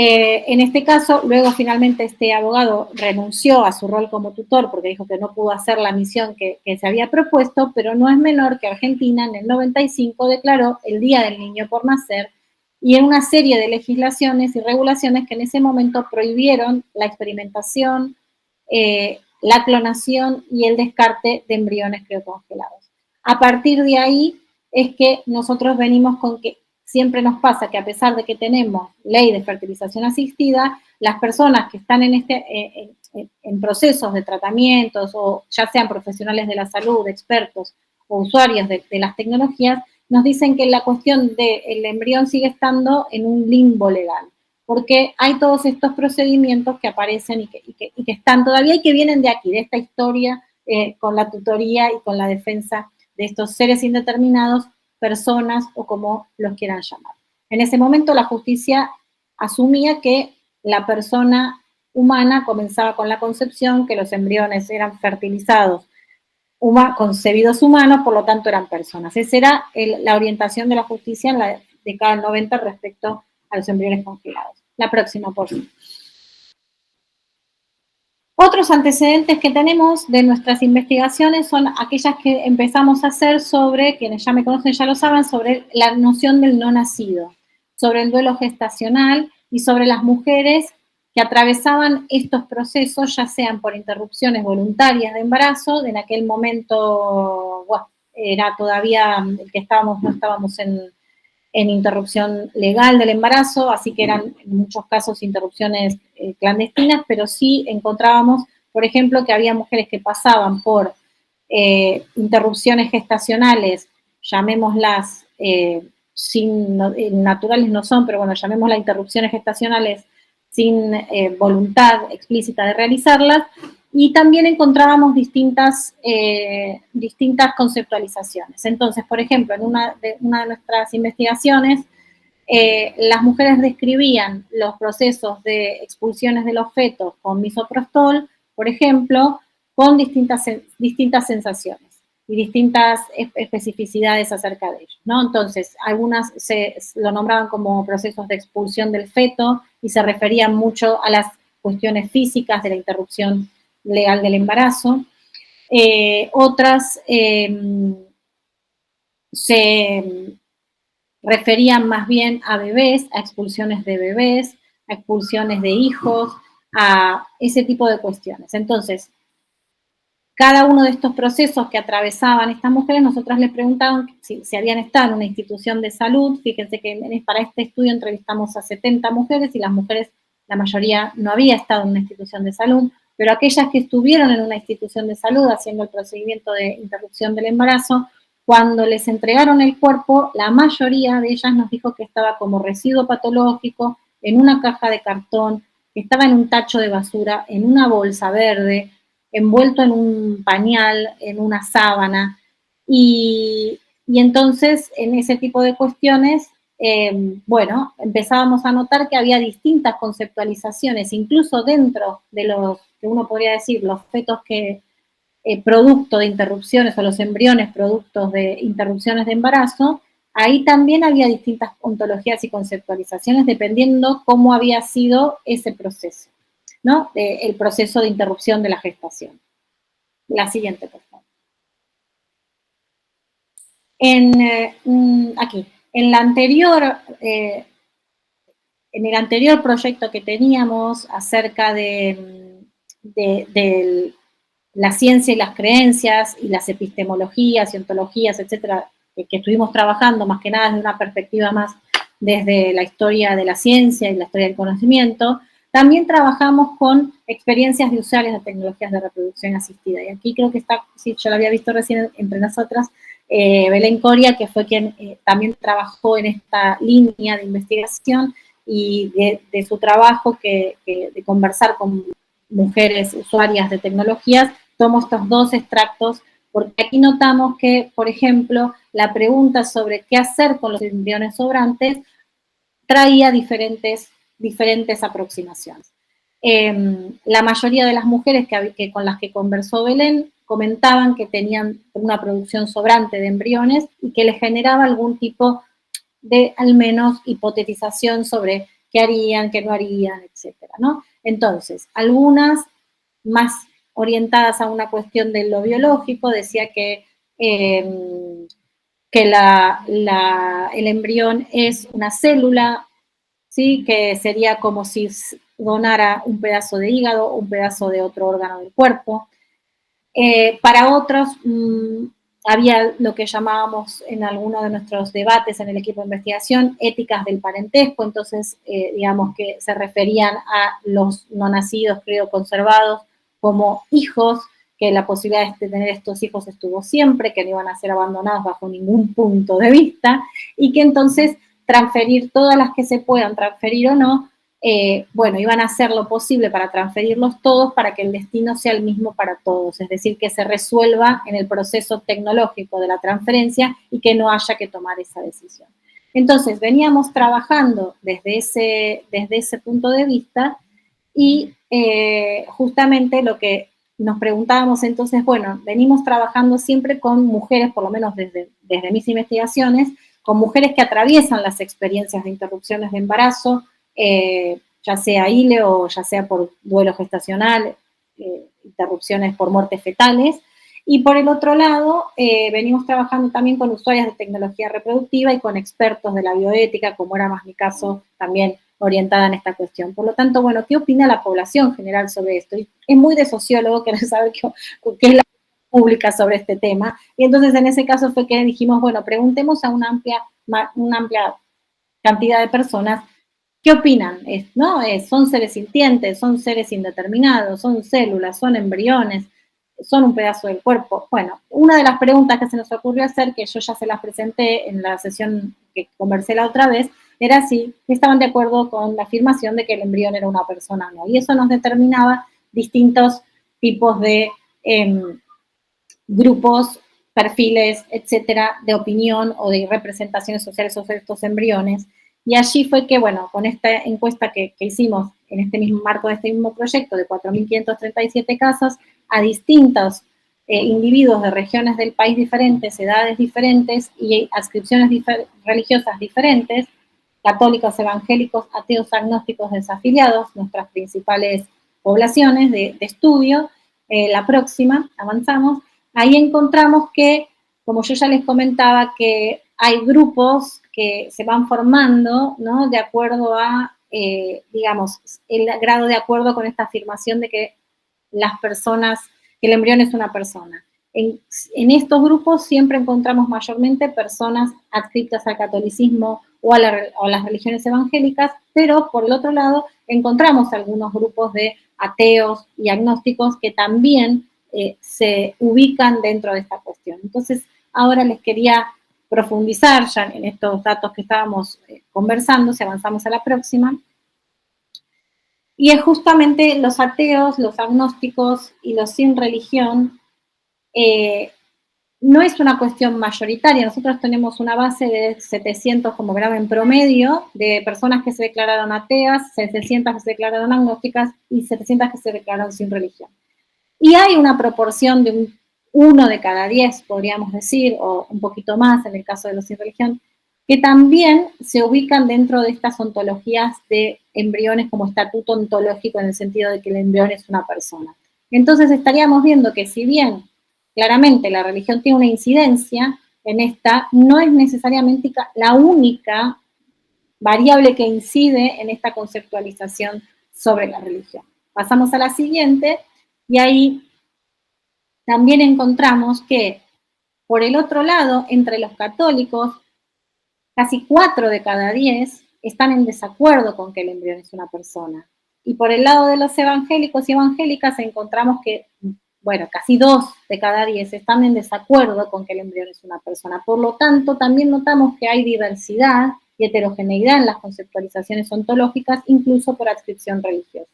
En este caso, luego finalmente este abogado renunció a su rol como tutor porque dijo que no pudo hacer la misión que se había propuesto, pero no es menor que Argentina en el 95 declaró el Día del Niño por Nacer y en una serie de legislaciones y regulaciones que en ese momento prohibieron la experimentación, la clonación y el descarte de embriones criocongelados. A partir de ahí es que nosotros venimos con que siempre nos pasa que a pesar de que tenemos ley de fertilización asistida, las personas que están en procesos de tratamientos o ya sean profesionales de la salud, expertos o usuarios de las tecnologías, nos dicen que la cuestión del embrión sigue estando en un limbo legal, porque hay todos estos procedimientos que aparecen y que están todavía y que vienen de aquí, de esta historia con la tutoría y con la defensa de estos seres indeterminados, personas o como los quieran llamar. En ese momento la justicia asumía que la persona humana comenzaba con la concepción, que los embriones eran fertilizados, concebidos humanos, por lo tanto eran personas. Esa era la orientación de la justicia en la década del 90 respecto a los embriones congelados. La próxima, por favor. Otros antecedentes que tenemos de nuestras investigaciones son aquellas que empezamos a hacer sobre, quienes ya me conocen ya lo saben, sobre la noción del no nacido, sobre el duelo gestacional y sobre las mujeres que atravesaban estos procesos, ya sean por interrupciones voluntarias de embarazo, en aquel momento era todavía el que no estábamos en interrupción legal del embarazo, así que eran en muchos casos interrupciones clandestinas, pero sí encontrábamos, por ejemplo, que había mujeres que pasaban por interrupciones gestacionales, llamémoslas, naturales no son, pero bueno, llamémoslas interrupciones gestacionales sin voluntad explícita de realizarlas, y también encontrábamos distintas conceptualizaciones. Entonces, por ejemplo, en una de nuestras investigaciones, las mujeres describían los procesos de expulsiones de los fetos con misoprostol, por ejemplo, con distintas sensaciones y distintas especificidades acerca de ellos, ¿no? Entonces, algunas lo nombraban como procesos de expulsión del feto y se referían mucho a las cuestiones físicas de la interrupción legal del embarazo. Otras se referían más bien a bebés, a expulsiones de bebés, a expulsiones de hijos, a ese tipo de cuestiones. Entonces, cada uno de estos procesos que atravesaban estas mujeres, nosotras les preguntaban si habían estado en una institución de salud. Fíjense que para este estudio entrevistamos a 70 mujeres y las mujeres, la mayoría no había estado en una institución de salud, pero aquellas que estuvieron en una institución de salud haciendo el procedimiento de interrupción del embarazo, cuando les entregaron el cuerpo, la mayoría de ellas nos dijo que estaba como residuo patológico, en una caja de cartón, que estaba en un tacho de basura, en una bolsa verde, envuelto en un pañal, en una sábana, y entonces en ese tipo de cuestiones, bueno, empezábamos a notar que había distintas conceptualizaciones, incluso dentro de los, que uno podría decir, los fetos que producto de interrupciones o los embriones productos de interrupciones de embarazo, ahí también había distintas ontologías y conceptualizaciones dependiendo cómo había sido ese proceso, ¿no? El proceso de interrupción de la gestación. La siguiente, por favor. Aquí, en el anterior proyecto que teníamos acerca de la ciencia y las creencias y las epistemologías y ontologías, etcétera, que estuvimos trabajando más que nada desde una perspectiva más desde la historia de la ciencia y la historia del conocimiento, también trabajamos con experiencias de usuarios de tecnologías de reproducción asistida. Y aquí creo que está, sí, yo lo había visto recién entre nosotras, Belén Coria, que fue quien también trabajó en esta línea de investigación y de su trabajo de conversar con mujeres usuarias de tecnologías, tomo estos dos extractos porque aquí notamos que, por ejemplo, la pregunta sobre qué hacer con los embriones sobrantes traía diferentes aproximaciones. La mayoría de las mujeres con las que conversó Belén comentaban que tenían una producción sobrante de embriones y que les generaba algún tipo de, al menos, hipotetización sobre qué harían, qué no harían, etcétera, ¿no? Entonces, algunas más orientadas a una cuestión de lo biológico, decía que el embrión es una célula, ¿sí? Que sería como si donara un pedazo de hígado o un pedazo de otro órgano del cuerpo. Para otros, había lo que llamábamos en alguno de nuestros debates en el equipo de investigación, éticas del parentesco, entonces digamos que se referían a los no nacidos crioconservados como hijos, que la posibilidad de tener estos hijos estuvo siempre, que no iban a ser abandonados bajo ningún punto de vista, y que entonces transferir todas las que se puedan transferir o no, bueno, iban a hacer lo posible para transferirlos todos para que el destino sea el mismo para todos, es decir, que se resuelva en el proceso tecnológico de la transferencia y que no haya que tomar esa decisión. Entonces, veníamos trabajando desde ese punto de vista y justamente lo que nos preguntábamos entonces, bueno, venimos trabajando siempre con mujeres, por lo menos desde mis investigaciones, con mujeres que atraviesan las experiencias de interrupciones de embarazo, ya sea ILE o ya sea por duelo gestacional, interrupciones por muertes fetales. Y por el otro lado, venimos trabajando también con usuarias de tecnología reproductiva y con expertos de la bioética, como era más mi caso, también orientada en esta cuestión. Por lo tanto, bueno, ¿qué opina la población general sobre esto? Y es muy de sociólogo querer saber qué es la pública sobre este tema. Y entonces en ese caso fue que dijimos, bueno, preguntemos a una amplia cantidad de personas qué opinan, ¿no? ¿Son seres sintientes, son seres indeterminados, son células, son embriones, son un pedazo del cuerpo? Bueno, una de las preguntas que se nos ocurrió hacer, que yo ya se las presenté en la sesión que conversé la otra vez, era si estaban de acuerdo con la afirmación de que el embrión era una persona, ¿no? Y eso nos determinaba distintos tipos de grupos, perfiles, etcétera, de opinión o de representaciones sociales sobre estos embriones. Y allí fue que, bueno, con esta encuesta que hicimos en este mismo marco de este mismo proyecto de 4.537 casos a distintos individuos de regiones del país diferentes, edades diferentes y adscripciones religiosas diferentes, católicos, evangélicos, ateos, agnósticos, desafiliados, nuestras principales poblaciones de estudio. La próxima, avanzamos, ahí encontramos que, como yo ya les comentaba, que hay grupos que se van formando, ¿no? De acuerdo a, digamos, el grado de acuerdo con esta afirmación de que las personas, que el embrión es una persona. En estos grupos siempre encontramos mayormente personas adscritas al catolicismo o a las religiones evangélicas, pero por el otro lado encontramos algunos grupos de ateos y agnósticos que también se ubican dentro de esta cuestión. Entonces, Ahora les quería profundizar ya en estos datos que estábamos conversando, si avanzamos a la próxima. Y es justamente los ateos, los agnósticos y los sin religión, no es una cuestión mayoritaria. Nosotros tenemos una base de 700, como verán, en promedio, de personas que se declararon ateas, 700 que se declararon agnósticas y 700 que se declararon sin religión. Y hay una proporción de 1 de cada 10, podríamos decir, o un poquito más en el caso de los sin religión, que también se ubican dentro de estas ontologías de embriones como estatuto ontológico, en el sentido de que el embrión es una persona. Entonces estaríamos viendo que si bien claramente la religión tiene una incidencia en esta, no es necesariamente la única variable que incide en esta conceptualización sobre la religión. Pasamos a la siguiente, y ahí también encontramos que, por el otro lado, entre los católicos, casi 4 de cada 10 están en desacuerdo con que el embrión es una persona. Y por el lado de los evangélicos y evangélicas encontramos que, bueno, casi 2 de cada 10 están en desacuerdo con que el embrión es una persona. Por lo tanto, también notamos que hay diversidad y heterogeneidad en las conceptualizaciones ontológicas, incluso por adscripción religiosa.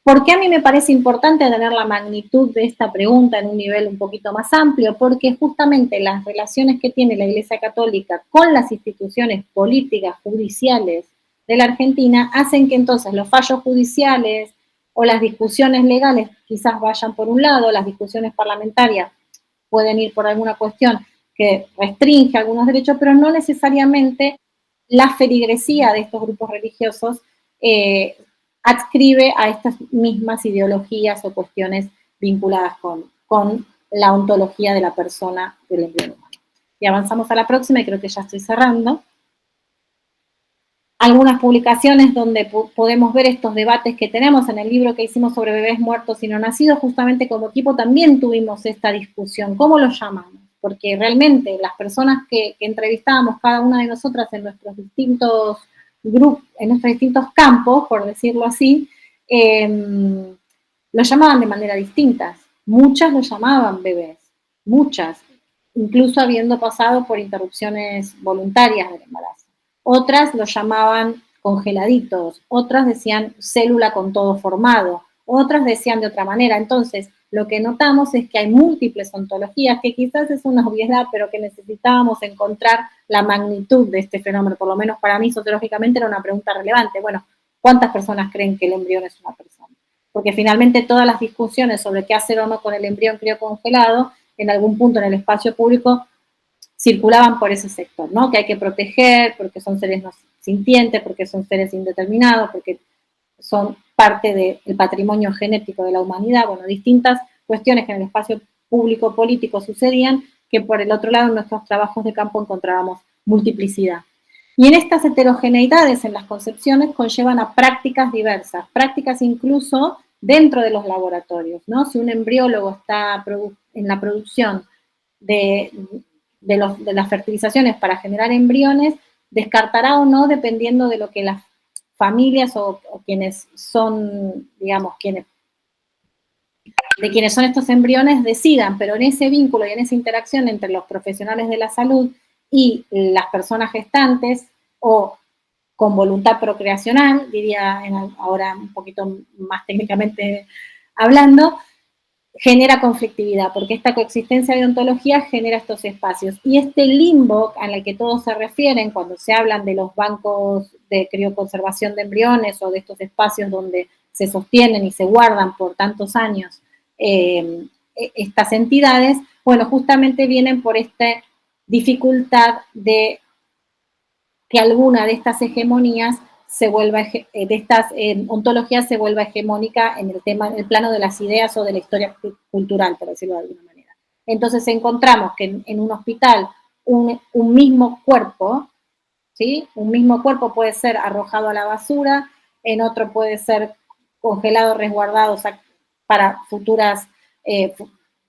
¿Por qué a mí me parece importante tener la magnitud de esta pregunta en un nivel un poquito más amplio? Porque justamente las relaciones que tiene la Iglesia Católica con las instituciones políticas, judiciales de la Argentina, hacen que entonces los fallos judiciales o las discusiones legales quizás vayan por un lado, las discusiones parlamentarias pueden ir por alguna cuestión que restringe algunos derechos, pero no necesariamente la feligresía de estos grupos religiosos adscribe a estas mismas ideologías o cuestiones vinculadas con la ontología de la persona del embrión humano. Y avanzamos a la próxima, y creo que ya estoy cerrando. Algunas publicaciones donde podemos ver estos debates que tenemos. En el libro que hicimos sobre bebés muertos y no nacidos, justamente como equipo también tuvimos esta discusión. ¿Cómo lo llamamos? Porque realmente las personas que entrevistábamos, cada una de nosotras en nuestros distintos grupos, en nuestros distintos campos, por decirlo así, lo llamaban de manera distinta. Muchas lo llamaban bebés, muchas, incluso habiendo pasado por interrupciones voluntarias del embarazo. Otras lo llamaban congeladitos, otras decían célula con todo formado, otras decían de otra manera. Entonces, lo que notamos es que hay múltiples ontologías, que quizás es una obviedad, pero que necesitábamos encontrar la magnitud de este fenómeno. Por lo menos para mí, sociológicamente, era una pregunta relevante. Bueno, ¿cuántas personas creen que el embrión es una persona? Porque finalmente todas las discusiones sobre qué hacer o no con el embrión criocongelado, en algún punto en el espacio público, circulaban por ese sector, ¿no? Que hay que proteger, porque son seres no sintientes, porque son seres indeterminados, porque son parte del patrimonio genético de la humanidad. Bueno, distintas cuestiones que en el espacio público político sucedían, que por el otro lado en nuestros trabajos de campo encontrábamos multiplicidad. Y en estas heterogeneidades en las concepciones conllevan a prácticas diversas, prácticas incluso dentro de los laboratorios, ¿no? Si un embriólogo está en la producción de las fertilizaciones para generar embriones, descartará o no dependiendo de lo que las familias o quienes son, digamos, de quienes son estos embriones decidan, pero en ese vínculo y en esa interacción entre los profesionales de la salud y las personas gestantes o con voluntad procreacional, diría ahora un poquito más técnicamente hablando, genera conflictividad, porque esta coexistencia de ontologías genera estos espacios. Y este limbo al que todos se refieren cuando se hablan de los bancos de crioconservación de embriones o de estos espacios donde se sostienen y se guardan por tantos años estas entidades, bueno, justamente vienen por esta dificultad de que alguna de estas hegemonías de estas ontologías se vuelva hegemónica en el plano de las ideas o de la historia cultural, por decirlo de alguna manera. Entonces encontramos que en un hospital un mismo cuerpo, ¿sí? Un mismo cuerpo puede ser arrojado a la basura, en otro puede ser congelado, resguardado, o sea, para futuras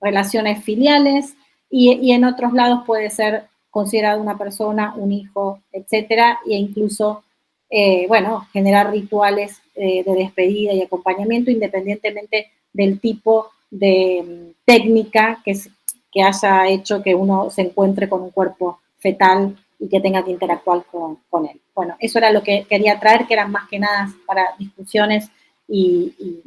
relaciones filiales, y en otros lados puede ser considerado una persona, un hijo, etcétera, e incluso bueno, generar rituales de despedida y acompañamiento independientemente del tipo de técnica que que haya hecho que uno se encuentre con un cuerpo fetal y que tenga que interactuar con él. Bueno, eso era lo que quería traer, que eran más que nada para discusiones y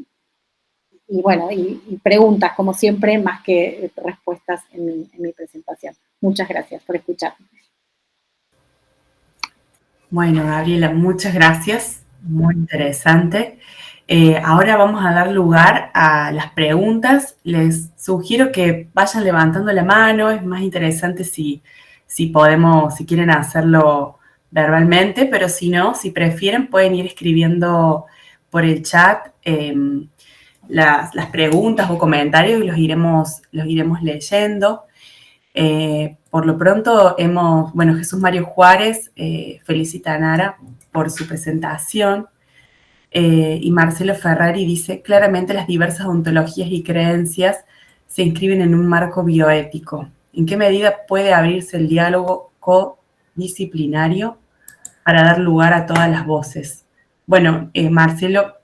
preguntas, como siempre, más que respuestas en mi presentación. Muchas gracias por escucharme. Bueno, Gabriela, muchas gracias, muy interesante. Ahora vamos a dar lugar a las preguntas. Les sugiero que vayan levantando la mano, es más interesante si podemos, si quieren hacerlo verbalmente, pero si no, si prefieren, pueden ir escribiendo por el chat las preguntas o comentarios y los iremos leyendo. Por lo pronto Jesús Mario Juárez felicita a Nara por su presentación y Marcelo Ferrari dice, claramente las diversas ontologías y creencias se inscriben en un marco bioético. ¿En qué medida puede abrirse el diálogo codisciplinario para dar lugar a todas las voces? Bueno, Marcelo,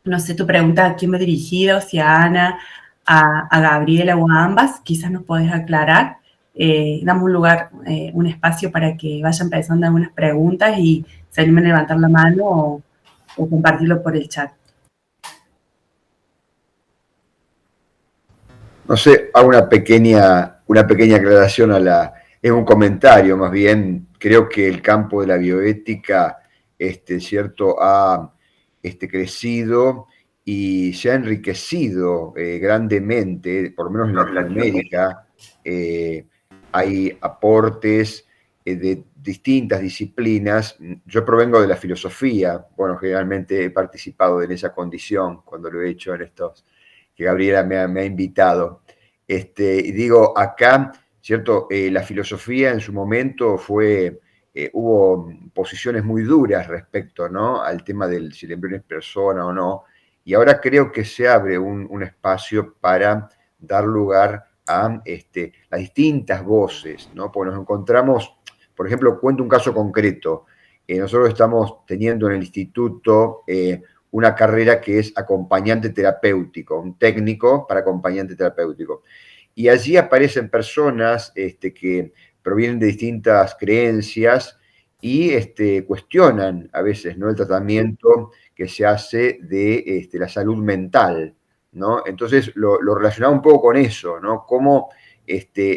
no sé tu pregunta a quién me he dirigido, si a Ana, a Gabriela o a ambas, quizás nos podés aclarar. Damos un lugar, un espacio para que vayan pensando algunas preguntas y se animen a levantar la mano o compartirlo por el chat. No sé, hago una pequeña aclaración es un comentario más bien. Creo que el campo de la bioética, cierto, ha crecido y se ha enriquecido grandemente, por lo menos en Latinoamérica. Hay aportes de distintas disciplinas. Yo provengo de la filosofía, bueno, generalmente he participado en esa condición cuando lo he hecho en estos, que Gabriela me ha invitado. Y digo, acá, ¿cierto? La filosofía en su momento hubo posiciones muy duras respecto, ¿no?, al tema del si el embrión es persona o no, y ahora creo que se abre un espacio para dar lugar a las distintas voces, ¿no? Porque nos encontramos, por ejemplo, cuento un caso concreto. Nosotros estamos teniendo en el instituto una carrera que es acompañante terapéutico, un técnico para acompañante terapéutico. Y allí aparecen personas que provienen de distintas creencias y cuestionan a veces, ¿no?, el tratamiento que se hace de la salud mental, ¿no? Entonces lo relacionaba un poco con eso, ¿no? Cómo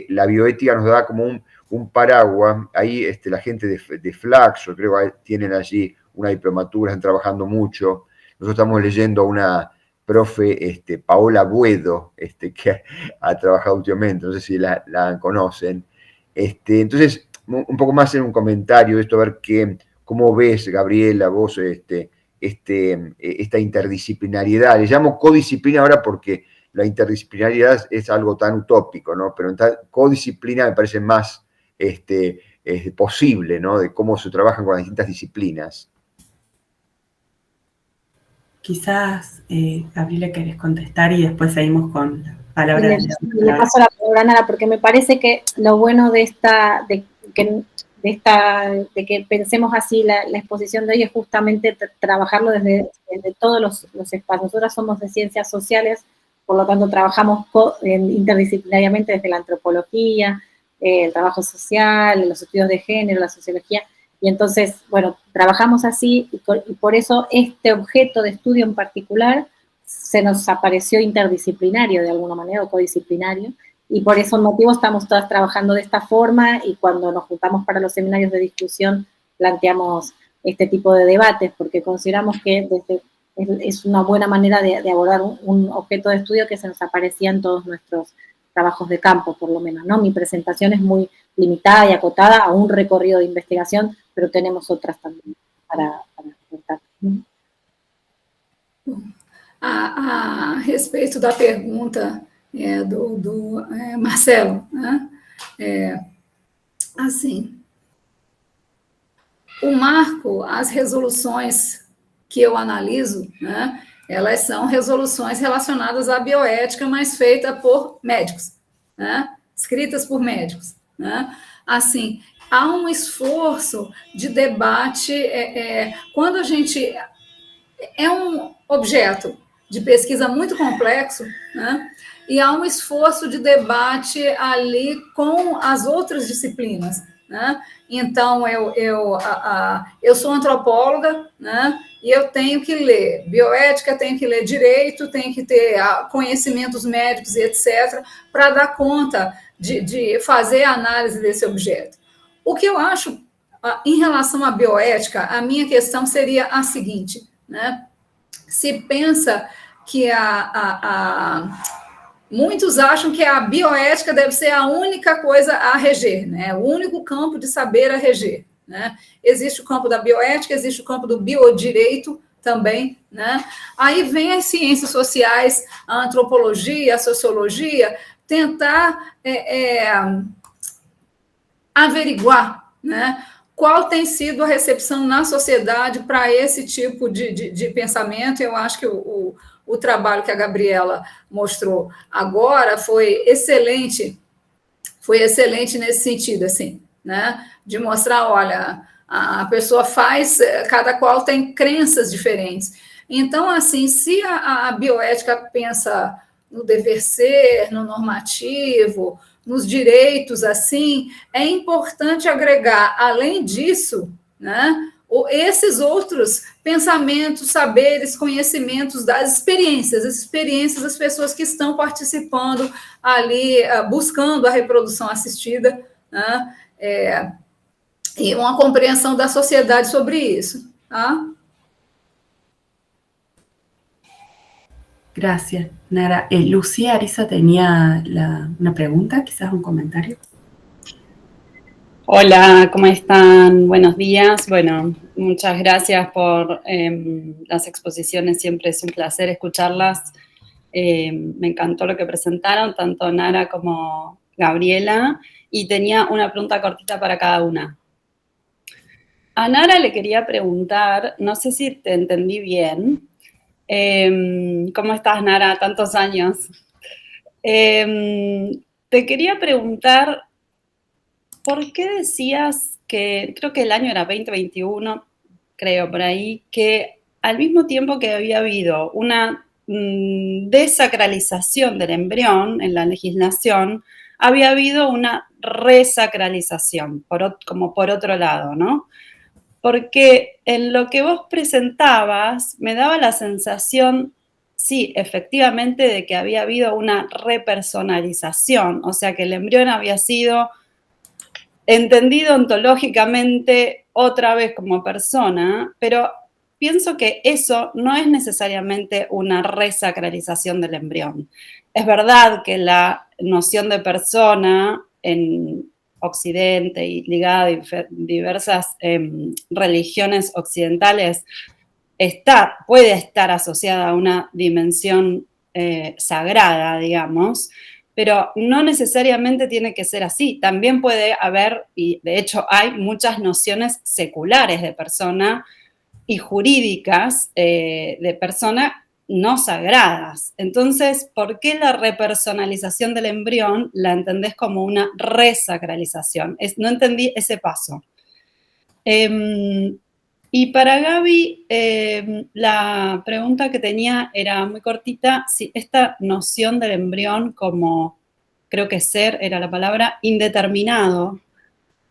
la bioética nos da como un paraguas. Ahí la gente de Flaxo, creo que tienen allí una diplomatura, están trabajando mucho. Nosotros estamos leyendo a una profe, Paola Buedo, que ha trabajado últimamente, no sé si la conocen. Entonces, un poco más en un comentario, a ver cómo ves, Gabriela, vos, esta interdisciplinariedad. Le llamo codisciplina ahora porque la interdisciplinariedad es algo tan utópico, ¿no? Pero codisciplina me parece más posible, ¿no?, de cómo se trabajan con las distintas disciplinas. Quizás, Gabriela, querés contestar y después seguimos con la palabra. Le paso la palabra a Nara, porque me parece que lo bueno de que pensemos así la exposición de hoy es justamente trabajarlo desde todos los espacios. Nosotras somos de ciencias sociales, por lo tanto trabajamos interdisciplinariamente desde la antropología, el trabajo social, los estudios de género, la sociología, y entonces, bueno, trabajamos así y por eso este objeto de estudio en particular se nos apareció interdisciplinario de alguna manera, o codisciplinario, y por esos motivos estamos todas trabajando de esta forma y cuando nos juntamos para los seminarios de discusión planteamos este tipo de debates porque consideramos que es una buena manera de abordar un objeto de estudio que se nos aparecía en todos nuestros trabajos de campo, por lo menos, ¿no? Mi presentación es muy limitada y acotada a un recorrido de investigación, pero tenemos otras también para contar. A respeito da pergunta do Marcelo, né? Assim, o marco, as resoluções que eu analiso, né, elas são resoluções relacionadas à bioética, mas feitas por médicos, né, escritas por médicos, né? Assim, há um esforço de debate, quando a gente... É um objeto de pesquisa muito complexo, né? e há um esforço de debate ali com as outras disciplinas, né? Então, eu sou antropóloga, né? E eu tenho que ler bioética, tenho que ler direito, tenho que ter conhecimentos médicos e etc., para dar conta de fazer a análise desse objeto. O que eu acho, em relação à bioética, a minha questão seria a seguinte, né? Se pensa que muitos acham que a bioética deve ser a única coisa a reger, né? O único campo de saber a reger, né? Existe o campo da bioética, existe o campo do biodireito também, né? Aí vem as ciências sociais, a antropologia, a sociologia, tentar averiguar, né? Qual tem sido a recepção na sociedade para esse tipo de pensamento. Eu acho que o trabalho que a Gabriela mostrou agora foi excelente nesse sentido, assim, né? De mostrar, olha, a pessoa faz, cada qual tem crenças diferentes. Então, assim, se a bioética pensa no dever ser, no normativo, nos direitos, assim, é importante agregar, além disso, né, esses outros pensamentos, saberes, conhecimentos das experiências, as experiências das pessoas que estão participando ali, buscando a reprodução assistida, né, e uma compreensão da sociedade sobre isso, tá? Gracias, Nara. Lucía Ariza tenía una pregunta, quizás un comentario. Hola, ¿cómo están? Buenos días. Bueno, muchas gracias por las exposiciones, siempre es un placer escucharlas. Me encantó lo que presentaron, tanto Nara como Gabriela, y tenía una pregunta cortita para cada una. A Nara le quería preguntar, no sé si te entendí bien. ¿Cómo estás, Nara? Tantos años. Te quería preguntar, ¿por qué decías que, creo que el año era 2021, creo por ahí, que al mismo tiempo que había habido una desacralización del embrión en la legislación, había habido una resacralización, como por otro lado, ¿no? Porque en lo que vos presentabas me daba la sensación, sí, efectivamente, de que había habido una repersonalización, o sea, que el embrión había sido entendido ontológicamente otra vez como persona, pero pienso que eso no es necesariamente una resacralización del embrión. Es verdad que la noción de persona en Occidente y ligada a diversas religiones occidentales puede estar asociada a una dimensión sagrada, digamos, pero no necesariamente tiene que ser así. También puede haber, y de hecho hay muchas nociones seculares de persona y jurídicas de persona no sagradas. Entonces, ¿por qué la repersonalización del embrión la entendés como una resacralización? No entendí ese paso. Y para Gaby, la pregunta que tenía era muy cortita, si esta noción del embrión como, creo que ser era la palabra, indeterminado,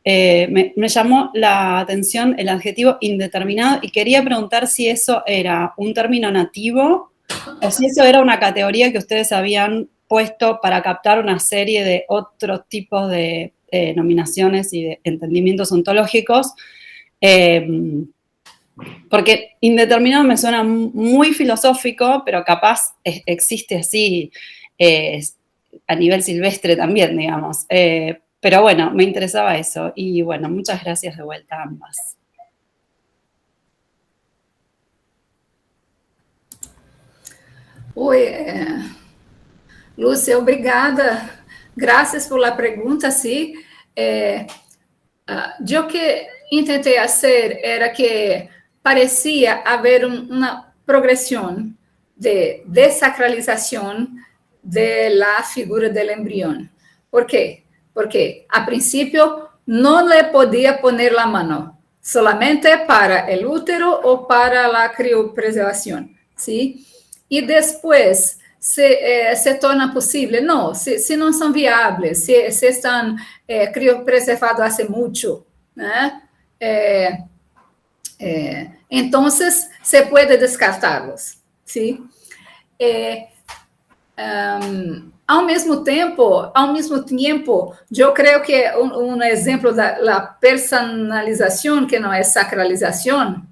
me llamó la atención el adjetivo indeterminado y quería preguntar si eso era un término nativo o si eso era una categoría que ustedes habían puesto para captar una serie de otros tipos de nominaciones y de entendimientos ontológicos, porque indeterminado me suena muy filosófico, pero capaz existe así a nivel silvestre también, digamos. Pero bueno, me interesaba eso. Y bueno, muchas gracias de vuelta a ambas. Oi, Lúcia, obrigada. Graças pela pergunta, sim. Yo que tentei fazer era que parecia haver uma progressão de desacralização da figura do embrião. ¿Por quê? Porque a princípio não le podía poner a mão, solamente para o útero ou para a criopreservação, ¿sí? E depois se torna possível. Não, se não são viáveis, se estão criopreservados há muito, né? Então, se pode descartá-los, sim? Ao mesmo tempo, eu creio que um exemplo da personalização, que não é sacralização,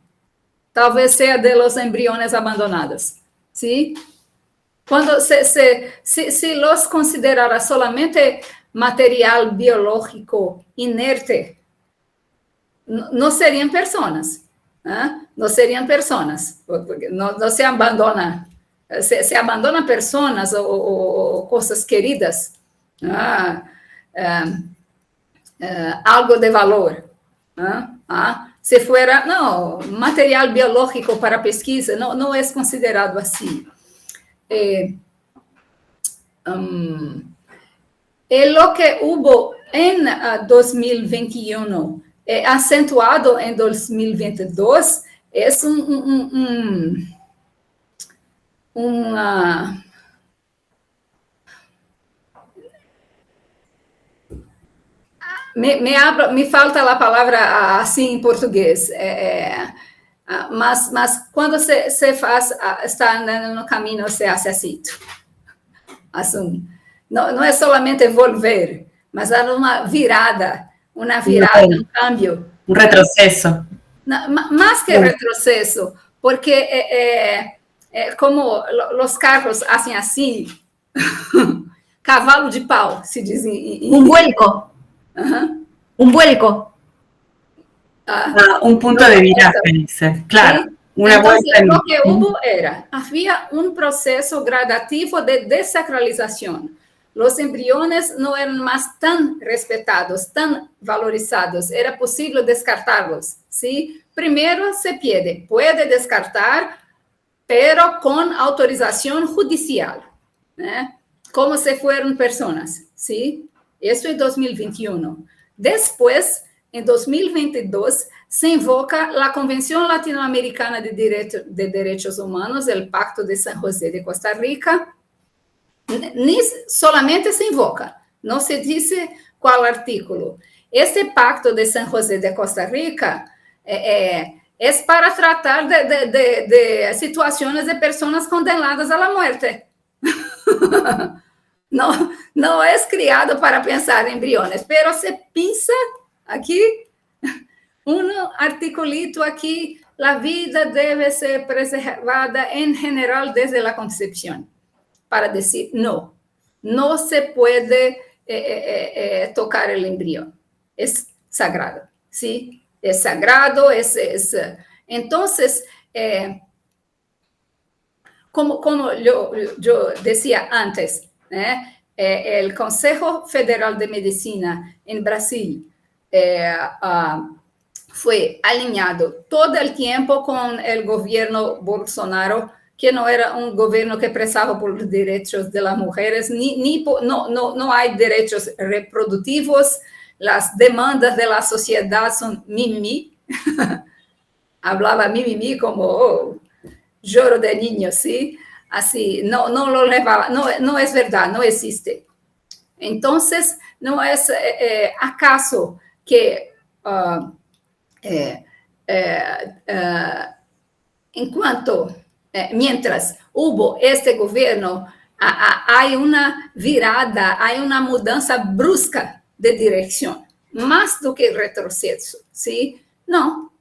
talvez seja de los embriones abandonados, sim? Quando se los considerara solamente material biológico inerte, não seriam pessoas, né? Não seriam pessoas, porque não se abandona. Se abandona pessoas ou coisas queridas, algo de valor. Se fuera, não, material biológico para pesquisa, não é considerado assim. Lo que hubo en 2021, acentuado en 2022, es me falta a palavra assim em português, mas quando se faz, está andando no caminho, se hace assim. Não é solamente volver, mas há uma virada, um cambio. Un retroceso. Más que retroceso, porque como os carros hacen assim, cavalo de pau, se diz Un vuelco. Un vuelco. Un punto de viraje, dice. Claro. ¿Sí? Una Entonces, vuelta en... lo que hubo había un proceso gradativo de desacralización. Los embriones no eran más tan respetados, tan valorizados. Era posible descartarlos, ¿sí? Primero se puede descartar, pero con autorización judicial, ¿eh? Como si fueran personas, ¿sí? Eso en 2021. Después, en 2022, se invoca la Convención Latinoamericana de Derechos Humanos, el Pacto de San José de Costa Rica. Ni solamente se invoca, no se dice cuál artículo. Este Pacto de San José de Costa Rica es para tratar de situaciones de personas condenadas a la muerte. No es criado para pensar en embriones, pero se piensa aquí, un articulito aquí, la vida debe ser preservada en general desde la concepción, para decir, no se puede tocar el embrión, es sagrado, ¿sí? Es sagrado, entonces, como yo decía antes, el Consejo Federal de Medicina en Brasil fue alineado todo el tiempo con el gobierno Bolsonaro, que no era un gobierno que prezaba por los derechos de las mujeres, no hay derechos reproductivos, las demandas de la sociedad son mimimi. Hablaba mimimi como lloro de niño, ¿sí? Así, no lo levaba, no es verdad, no existe. Entonces, no es acaso que mientras hubo este gobierno, hay una virada, hay una mudanza brusca de dirección, más do que retroceso, ¿sí? No.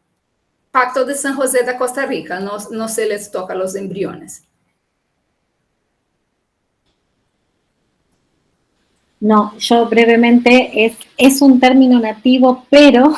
Pacto de San José de Costa Rica, no se les toca los embriones. No, yo brevemente, es un término nativo, pero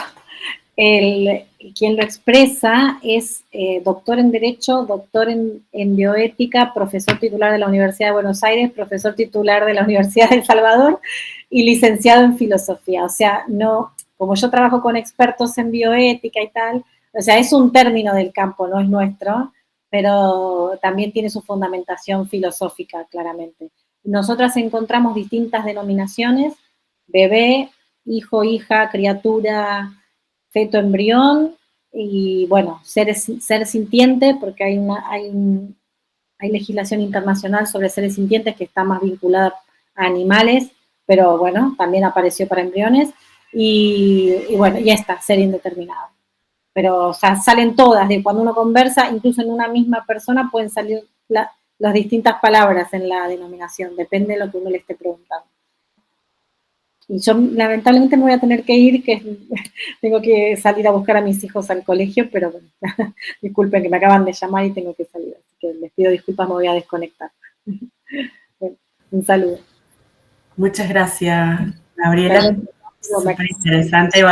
quien lo expresa es doctor en Derecho, doctor en Bioética, profesor titular de la Universidad de Buenos Aires, profesor titular de la Universidad de El Salvador y licenciado en Filosofía. O sea, no, como yo trabajo con expertos en bioética y tal, o sea, es un término del campo, no es nuestro, pero también tiene su fundamentación filosófica, claramente. Nosotras encontramos distintas denominaciones: bebé, hijo, hija, criatura, feto, embrión, y bueno, ser sintiente, porque hay hay legislación internacional sobre seres sintientes que está más vinculada a animales, pero bueno, también apareció para embriones, y bueno, ya está, ser indeterminado. Pero o sea, salen todas, de cuando uno conversa, incluso en una misma persona pueden salir las distintas palabras en la denominación, depende de lo que uno le esté preguntando. Y yo lamentablemente me voy a tener que ir, que tengo que salir a buscar a mis hijos al colegio, pero bueno, disculpen que me acaban de llamar y tengo que salir, así que les pido disculpas, me voy a desconectar. Bueno, un saludo. Muchas gracias, Gabriela. Súper interesante.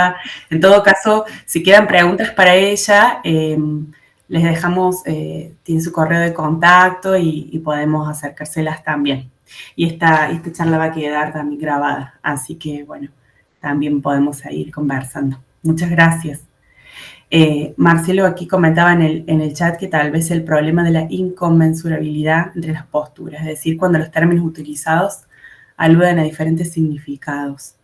En todo caso, si quedan preguntas para ella, les dejamos, tiene su correo de contacto y podemos acercárselas también. Y esta charla va a quedar también grabada, así que, bueno, también podemos seguir conversando. Muchas gracias. Marcelo aquí comentaba en el chat que tal vez el problema de la inconmensurabilidad entre las posturas, es decir, cuando los términos utilizados aluden a diferentes significados.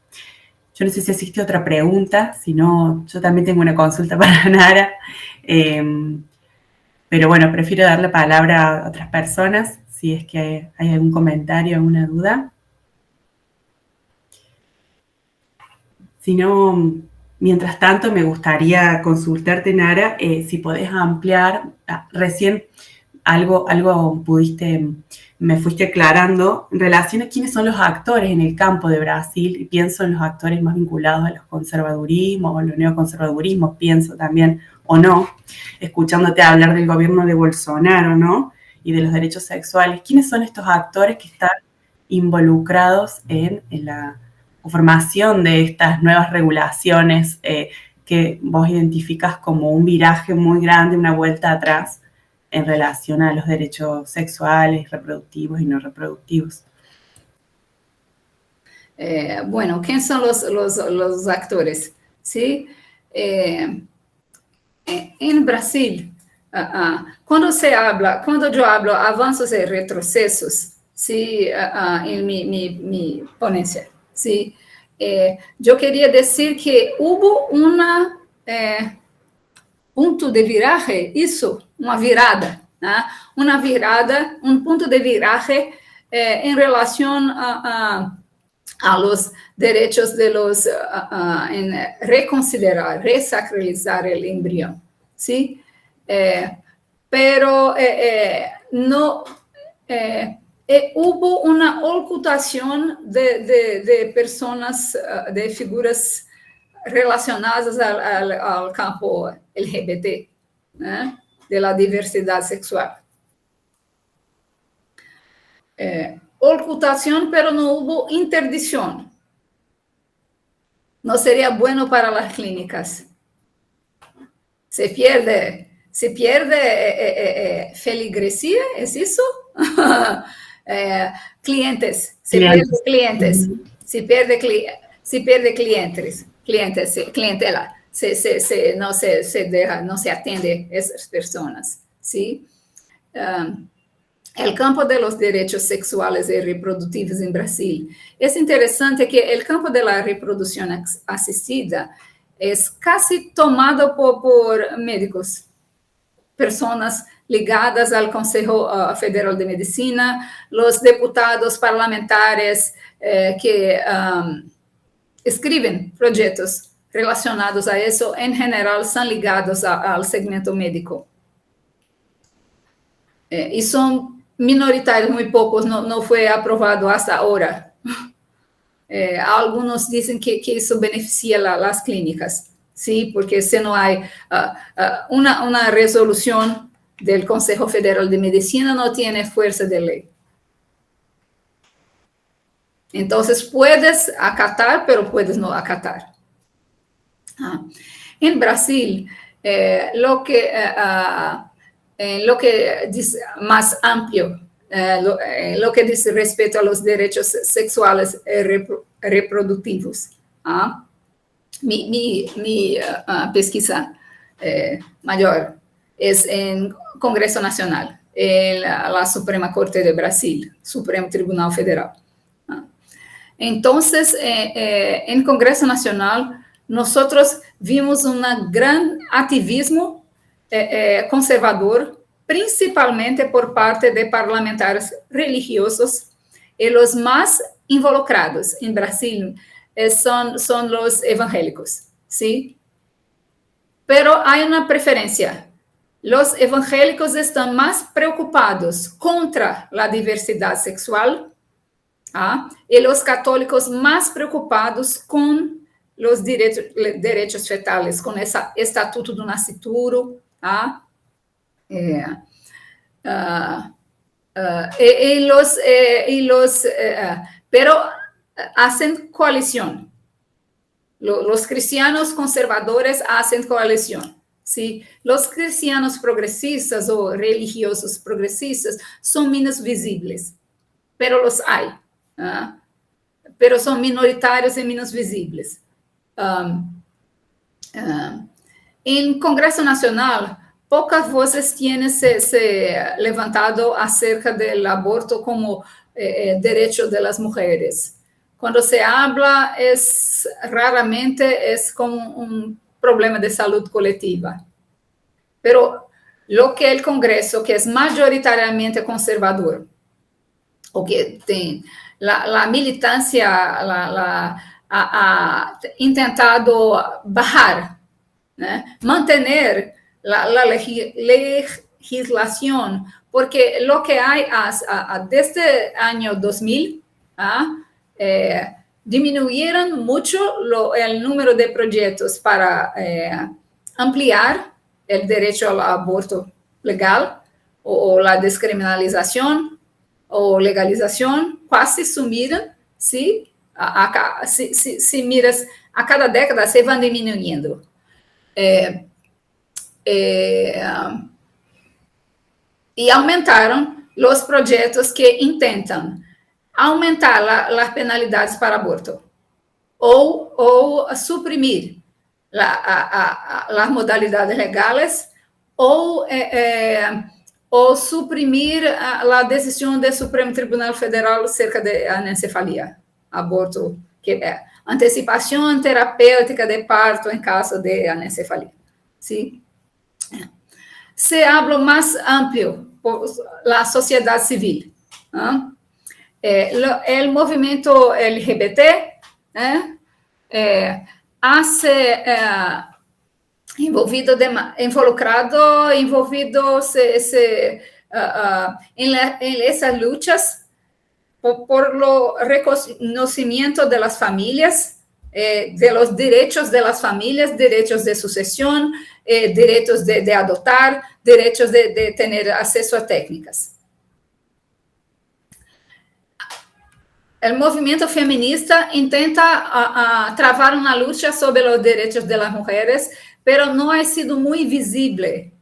Yo no sé si existe otra pregunta, si no, yo también tengo una consulta para Nara, pero bueno, prefiero dar la palabra a otras personas, si es que hay algún comentario, alguna duda. Si no, mientras tanto, me gustaría consultarte, Nara, si podés ampliar, recién algo me fuiste aclarando en relación a quiénes son los actores en el campo de Brasil, y pienso en los actores más vinculados a los conservadurismos o los neoconservadurismos, pienso también, o no, escuchándote hablar del gobierno de Bolsonaro, ¿no? Y de los derechos sexuales. ¿Quiénes son estos actores que están involucrados en la formación de estas nuevas regulaciones que vos identificas como un viraje muy grande, una vuelta atrás en relación a los derechos sexuales, reproductivos y no reproductivos? Bueno, ¿quiénes son los actores? ¿Sí? En Brasil, cuando yo hablo avances y retrocesos, ¿sí? En mi ponencia, ¿sí? Yo quería decir que hubo punto de viraje, una virada, un punto de viraje en relación a los derechos de en reconsiderar, resacralizar el embrión, ¿sí? Pero no hubo una ocultación de personas, de figuras relacionadas al campo LGBT, ¿no? De la diversidad sexual. Ocultación, pero no hubo interdicción. No sería bueno para las clínicas. Se pierde feligresía, ¿es eso? Clientes, se pierde clientes, se pierde clientela, no se atiende a esas personas, ¿sí? El campo de los derechos sexuales y reproductivos en Brasil. Es interesante que el campo de la reproducción asistida es casi tomado por médicos, personas ligadas al Consejo Federal de Medicina, los diputados parlamentares que escriben proyectos relacionados a eso, en general son ligados al segmento médico. Y son minoritarios, muy pocos, no fue aprobado hasta ahora. Algunos dicen que eso beneficia las clínicas, ¿sí? Porque si no hay una resolución del Consejo Federal de Medicina, no tiene fuerza de ley. Entonces, puedes acatar, pero puedes no acatar. En Brasil, lo que dice más amplio, lo que dice respecto a los derechos sexuales y reproductivos. Mi pesquisa mayor es en Congreso Nacional, en la Suprema Corte de Brasil, Supremo Tribunal Federal. Entonces, en Congreso Nacional, nosotros vimos un gran activismo conservador principalmente por parte de parlamentares religiosos, y los más involucrados en Brasil son los evangélicos, ¿sí? Pero hay una preferencia. Los evangélicos están más preocupados contra la diversidad sexual, y los católicos más preocupados con los derechos fetales, con ese estatuto do nascituro, pero hacen coalición. Los cristianos conservadores hacen coalición, ¿sí? Los cristianos progresistas o religiosos progresistas son menos visibles, pero los hay, pero son minoritarios y menos visibles. En Congreso Nacional, pocas voces tienen se levantado acerca del aborto como derecho de las mujeres. Cuando se habla, raramente es como un problema de salud colectiva. Pero lo que el Congreso, que es mayoritariamente conservador, o que tem la militancia ha intentado bajar, né? Mantener la legislación, porque lo que hay desde el año 2000, disminuyeron mucho el número de proyectos para ampliar el derecho al aborto legal o la descriminalización o legalización, casi sumiram, ¿sí? Si miras, a cada década se van disminuyendo. Y aumentaron los proyectos que intentan aumentar las penalidades para aborto o suprimir las modalidades legales o suprimir la decisión del Supremo Tribunal Federal acerca de anencefalia, aborto, que é antecipação terapêutica de parto em caso de anencefalia. ¿Sí? Se habla más amplio por la sociedad civil. El movimiento LGBT envolvido en esas luchas por lo reconocimiento de las familias, de los derechos de las familias, derechos de sucesión, derechos de adoptar, derechos de tener acceso a técnicas. El movimiento feminista intenta travar una lucha sobre los derechos de las mujeres, pero no ha sido muy visible.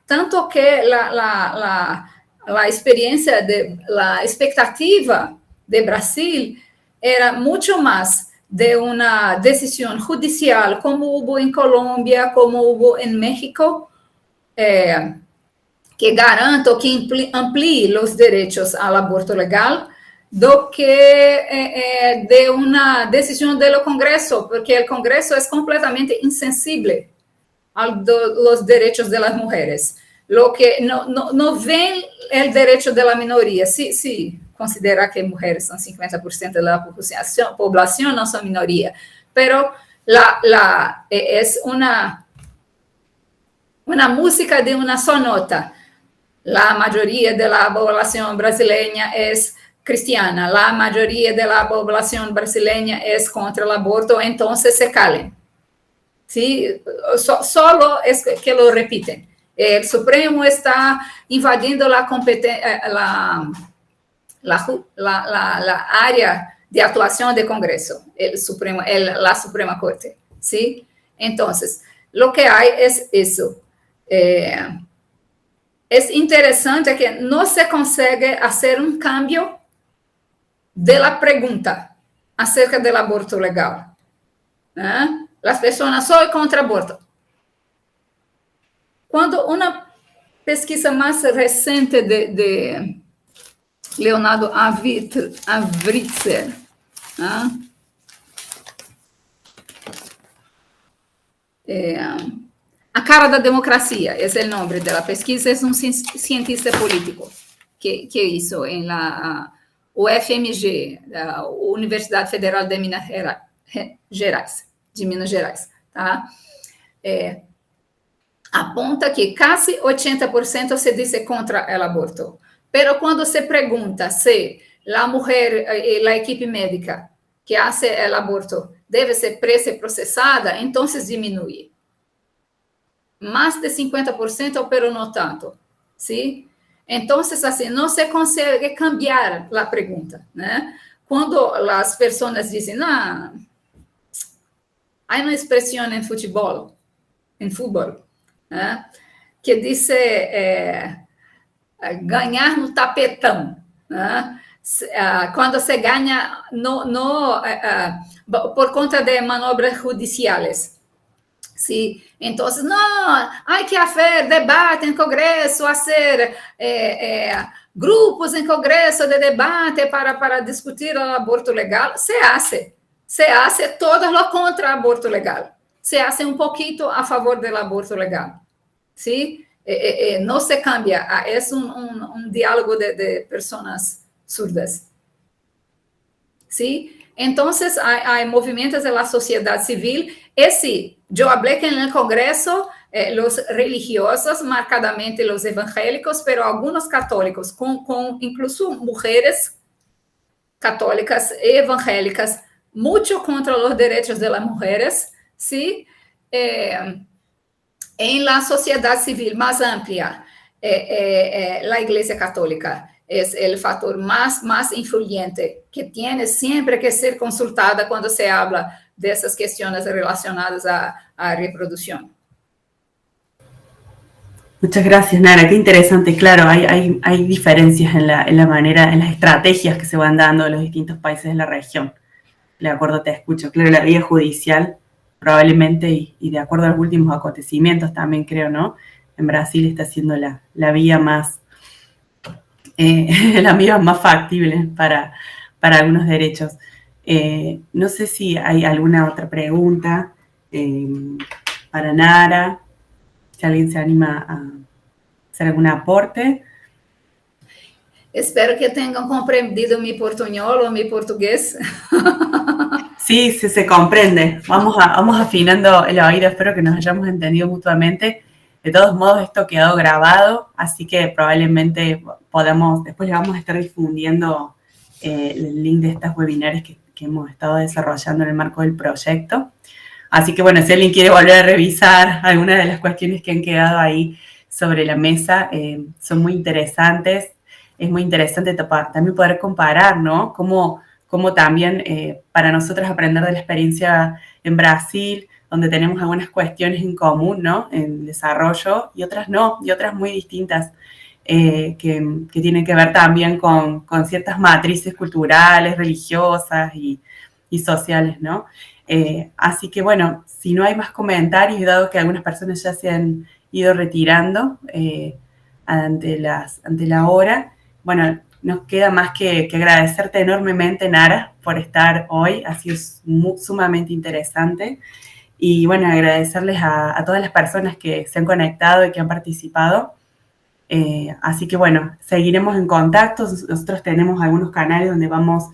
Tanto que la experiencia, la expectativa de Brasil era mucho más de una decisión judicial, como hubo en Colombia, como hubo en México, que garanta o que amplie los derechos al aborto legal, do que de una decisión del Congreso, porque el Congreso es completamente insensible a los derechos de las mujeres. Lo que no ven el derecho de la minoría. Sí, considera que mujeres son 50% de la población, no son minoría, pero es una música de una sola nota. La mayoría de la población brasileña es cristiana, la mayoría de la población brasileña es contra el aborto, entonces se calen. ¿Sí? Solo es que lo repiten. El Supremo está invadiendo la área de actuación del Congreso, la Suprema Corte, ¿sí? Entonces, lo que hay es eso. Es interesante que no se consigue hacer un cambio de la pregunta acerca del aborto legal. Las personas, soy contra aborto. Cuando una pesquisa más reciente de Leonardo Avritzer, A cara da democracia, esse é o nome da pesquisa, é um cientista político que hizo em la UFMG, a Universidade Federal de Minas Gerais, tá? Aponta que quase 80% se diz contra o aborto. Pero quando se pergunta se a mulher, a equipe médica que hace o aborto deve ser presa e processada, então diminui. Mais de 50%, pero não tanto, ¿sí? Então, assim, não se consegue cambiar a pergunta, né? Quando as pessoas dizem, há uma expressão em futebol, né? Que diz ganhar no tapetão, né? Quando se ganha por conta de manobras judiciais. Sí, entonces, no, hay que hacer debate en Congreso, hacer grupos en Congreso de debate para discutir el aborto legal. Se hace todo lo contra el aborto legal. Se hace un poquito a favor del aborto legal. ¿Sí? No se cambia, es un diálogo de personas surdas. ¿Sí? Entonces, hay movimientos de la sociedad civil. Yo hablé que en el Congreso, los religiosos, marcadamente los evangélicos, pero algunos católicos, con incluso mujeres católicas e evangélicas, mucho contra los derechos de las mujeres, ¿sí? En la sociedad civil más amplia, la Iglesia Católica es el factor más influyente, que tiene siempre que ser consultada cuando se habla de esas cuestiones relacionadas a reproducción. Muchas gracias, Nara. Qué interesante. Claro, hay diferencias en la manera, en las estrategias que se van dando en los distintos países de la región. De acuerdo, te escucho. Claro, la vía judicial probablemente, y de acuerdo a los últimos acontecimientos también creo, ¿no? En Brasil está siendo la vía más factible para algunos derechos. No sé si hay alguna otra pregunta para Nara, si alguien se anima a hacer algún aporte. Espero que tengan comprendido mi portuñol o mi portugués. Sí, se comprende. Vamos afinando el oído, espero que nos hayamos entendido mutuamente. De todos modos, esto quedó grabado, así que probablemente después le vamos a estar difundiendo el link de estas webinars que hemos estado desarrollando en el marco del proyecto. Así que bueno, si alguien quiere volver a revisar algunas de las cuestiones que han quedado ahí sobre la mesa, son muy interesantes. Es muy interesante también poder comparar, ¿no? Cómo también para nosotros aprender de la experiencia en Brasil, donde tenemos algunas cuestiones en común, ¿no? En desarrollo, y otras no, y otras muy distintas, que tienen que ver también con ciertas matrices culturales, religiosas y sociales, ¿no? Así que, bueno, si no hay más comentarios, dado que algunas personas ya se han ido retirando ante la hora, bueno, nos queda más que agradecerte enormemente, Nara, por estar hoy. Ha sido sumamente interesante. Y, bueno, agradecerles a todas las personas que se han conectado y que han participado. Así que, bueno, seguiremos en contacto. Nosotros tenemos algunos canales donde vamos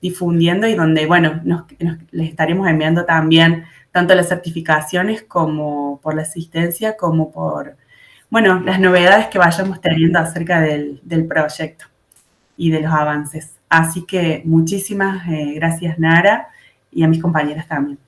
difundiendo y donde, bueno, les estaremos enviando también tanto las certificaciones como por la asistencia, como por, bueno, las novedades que vayamos teniendo acerca del proyecto y de los avances. Así que muchísimas gracias, Nara, y a mis compañeras también.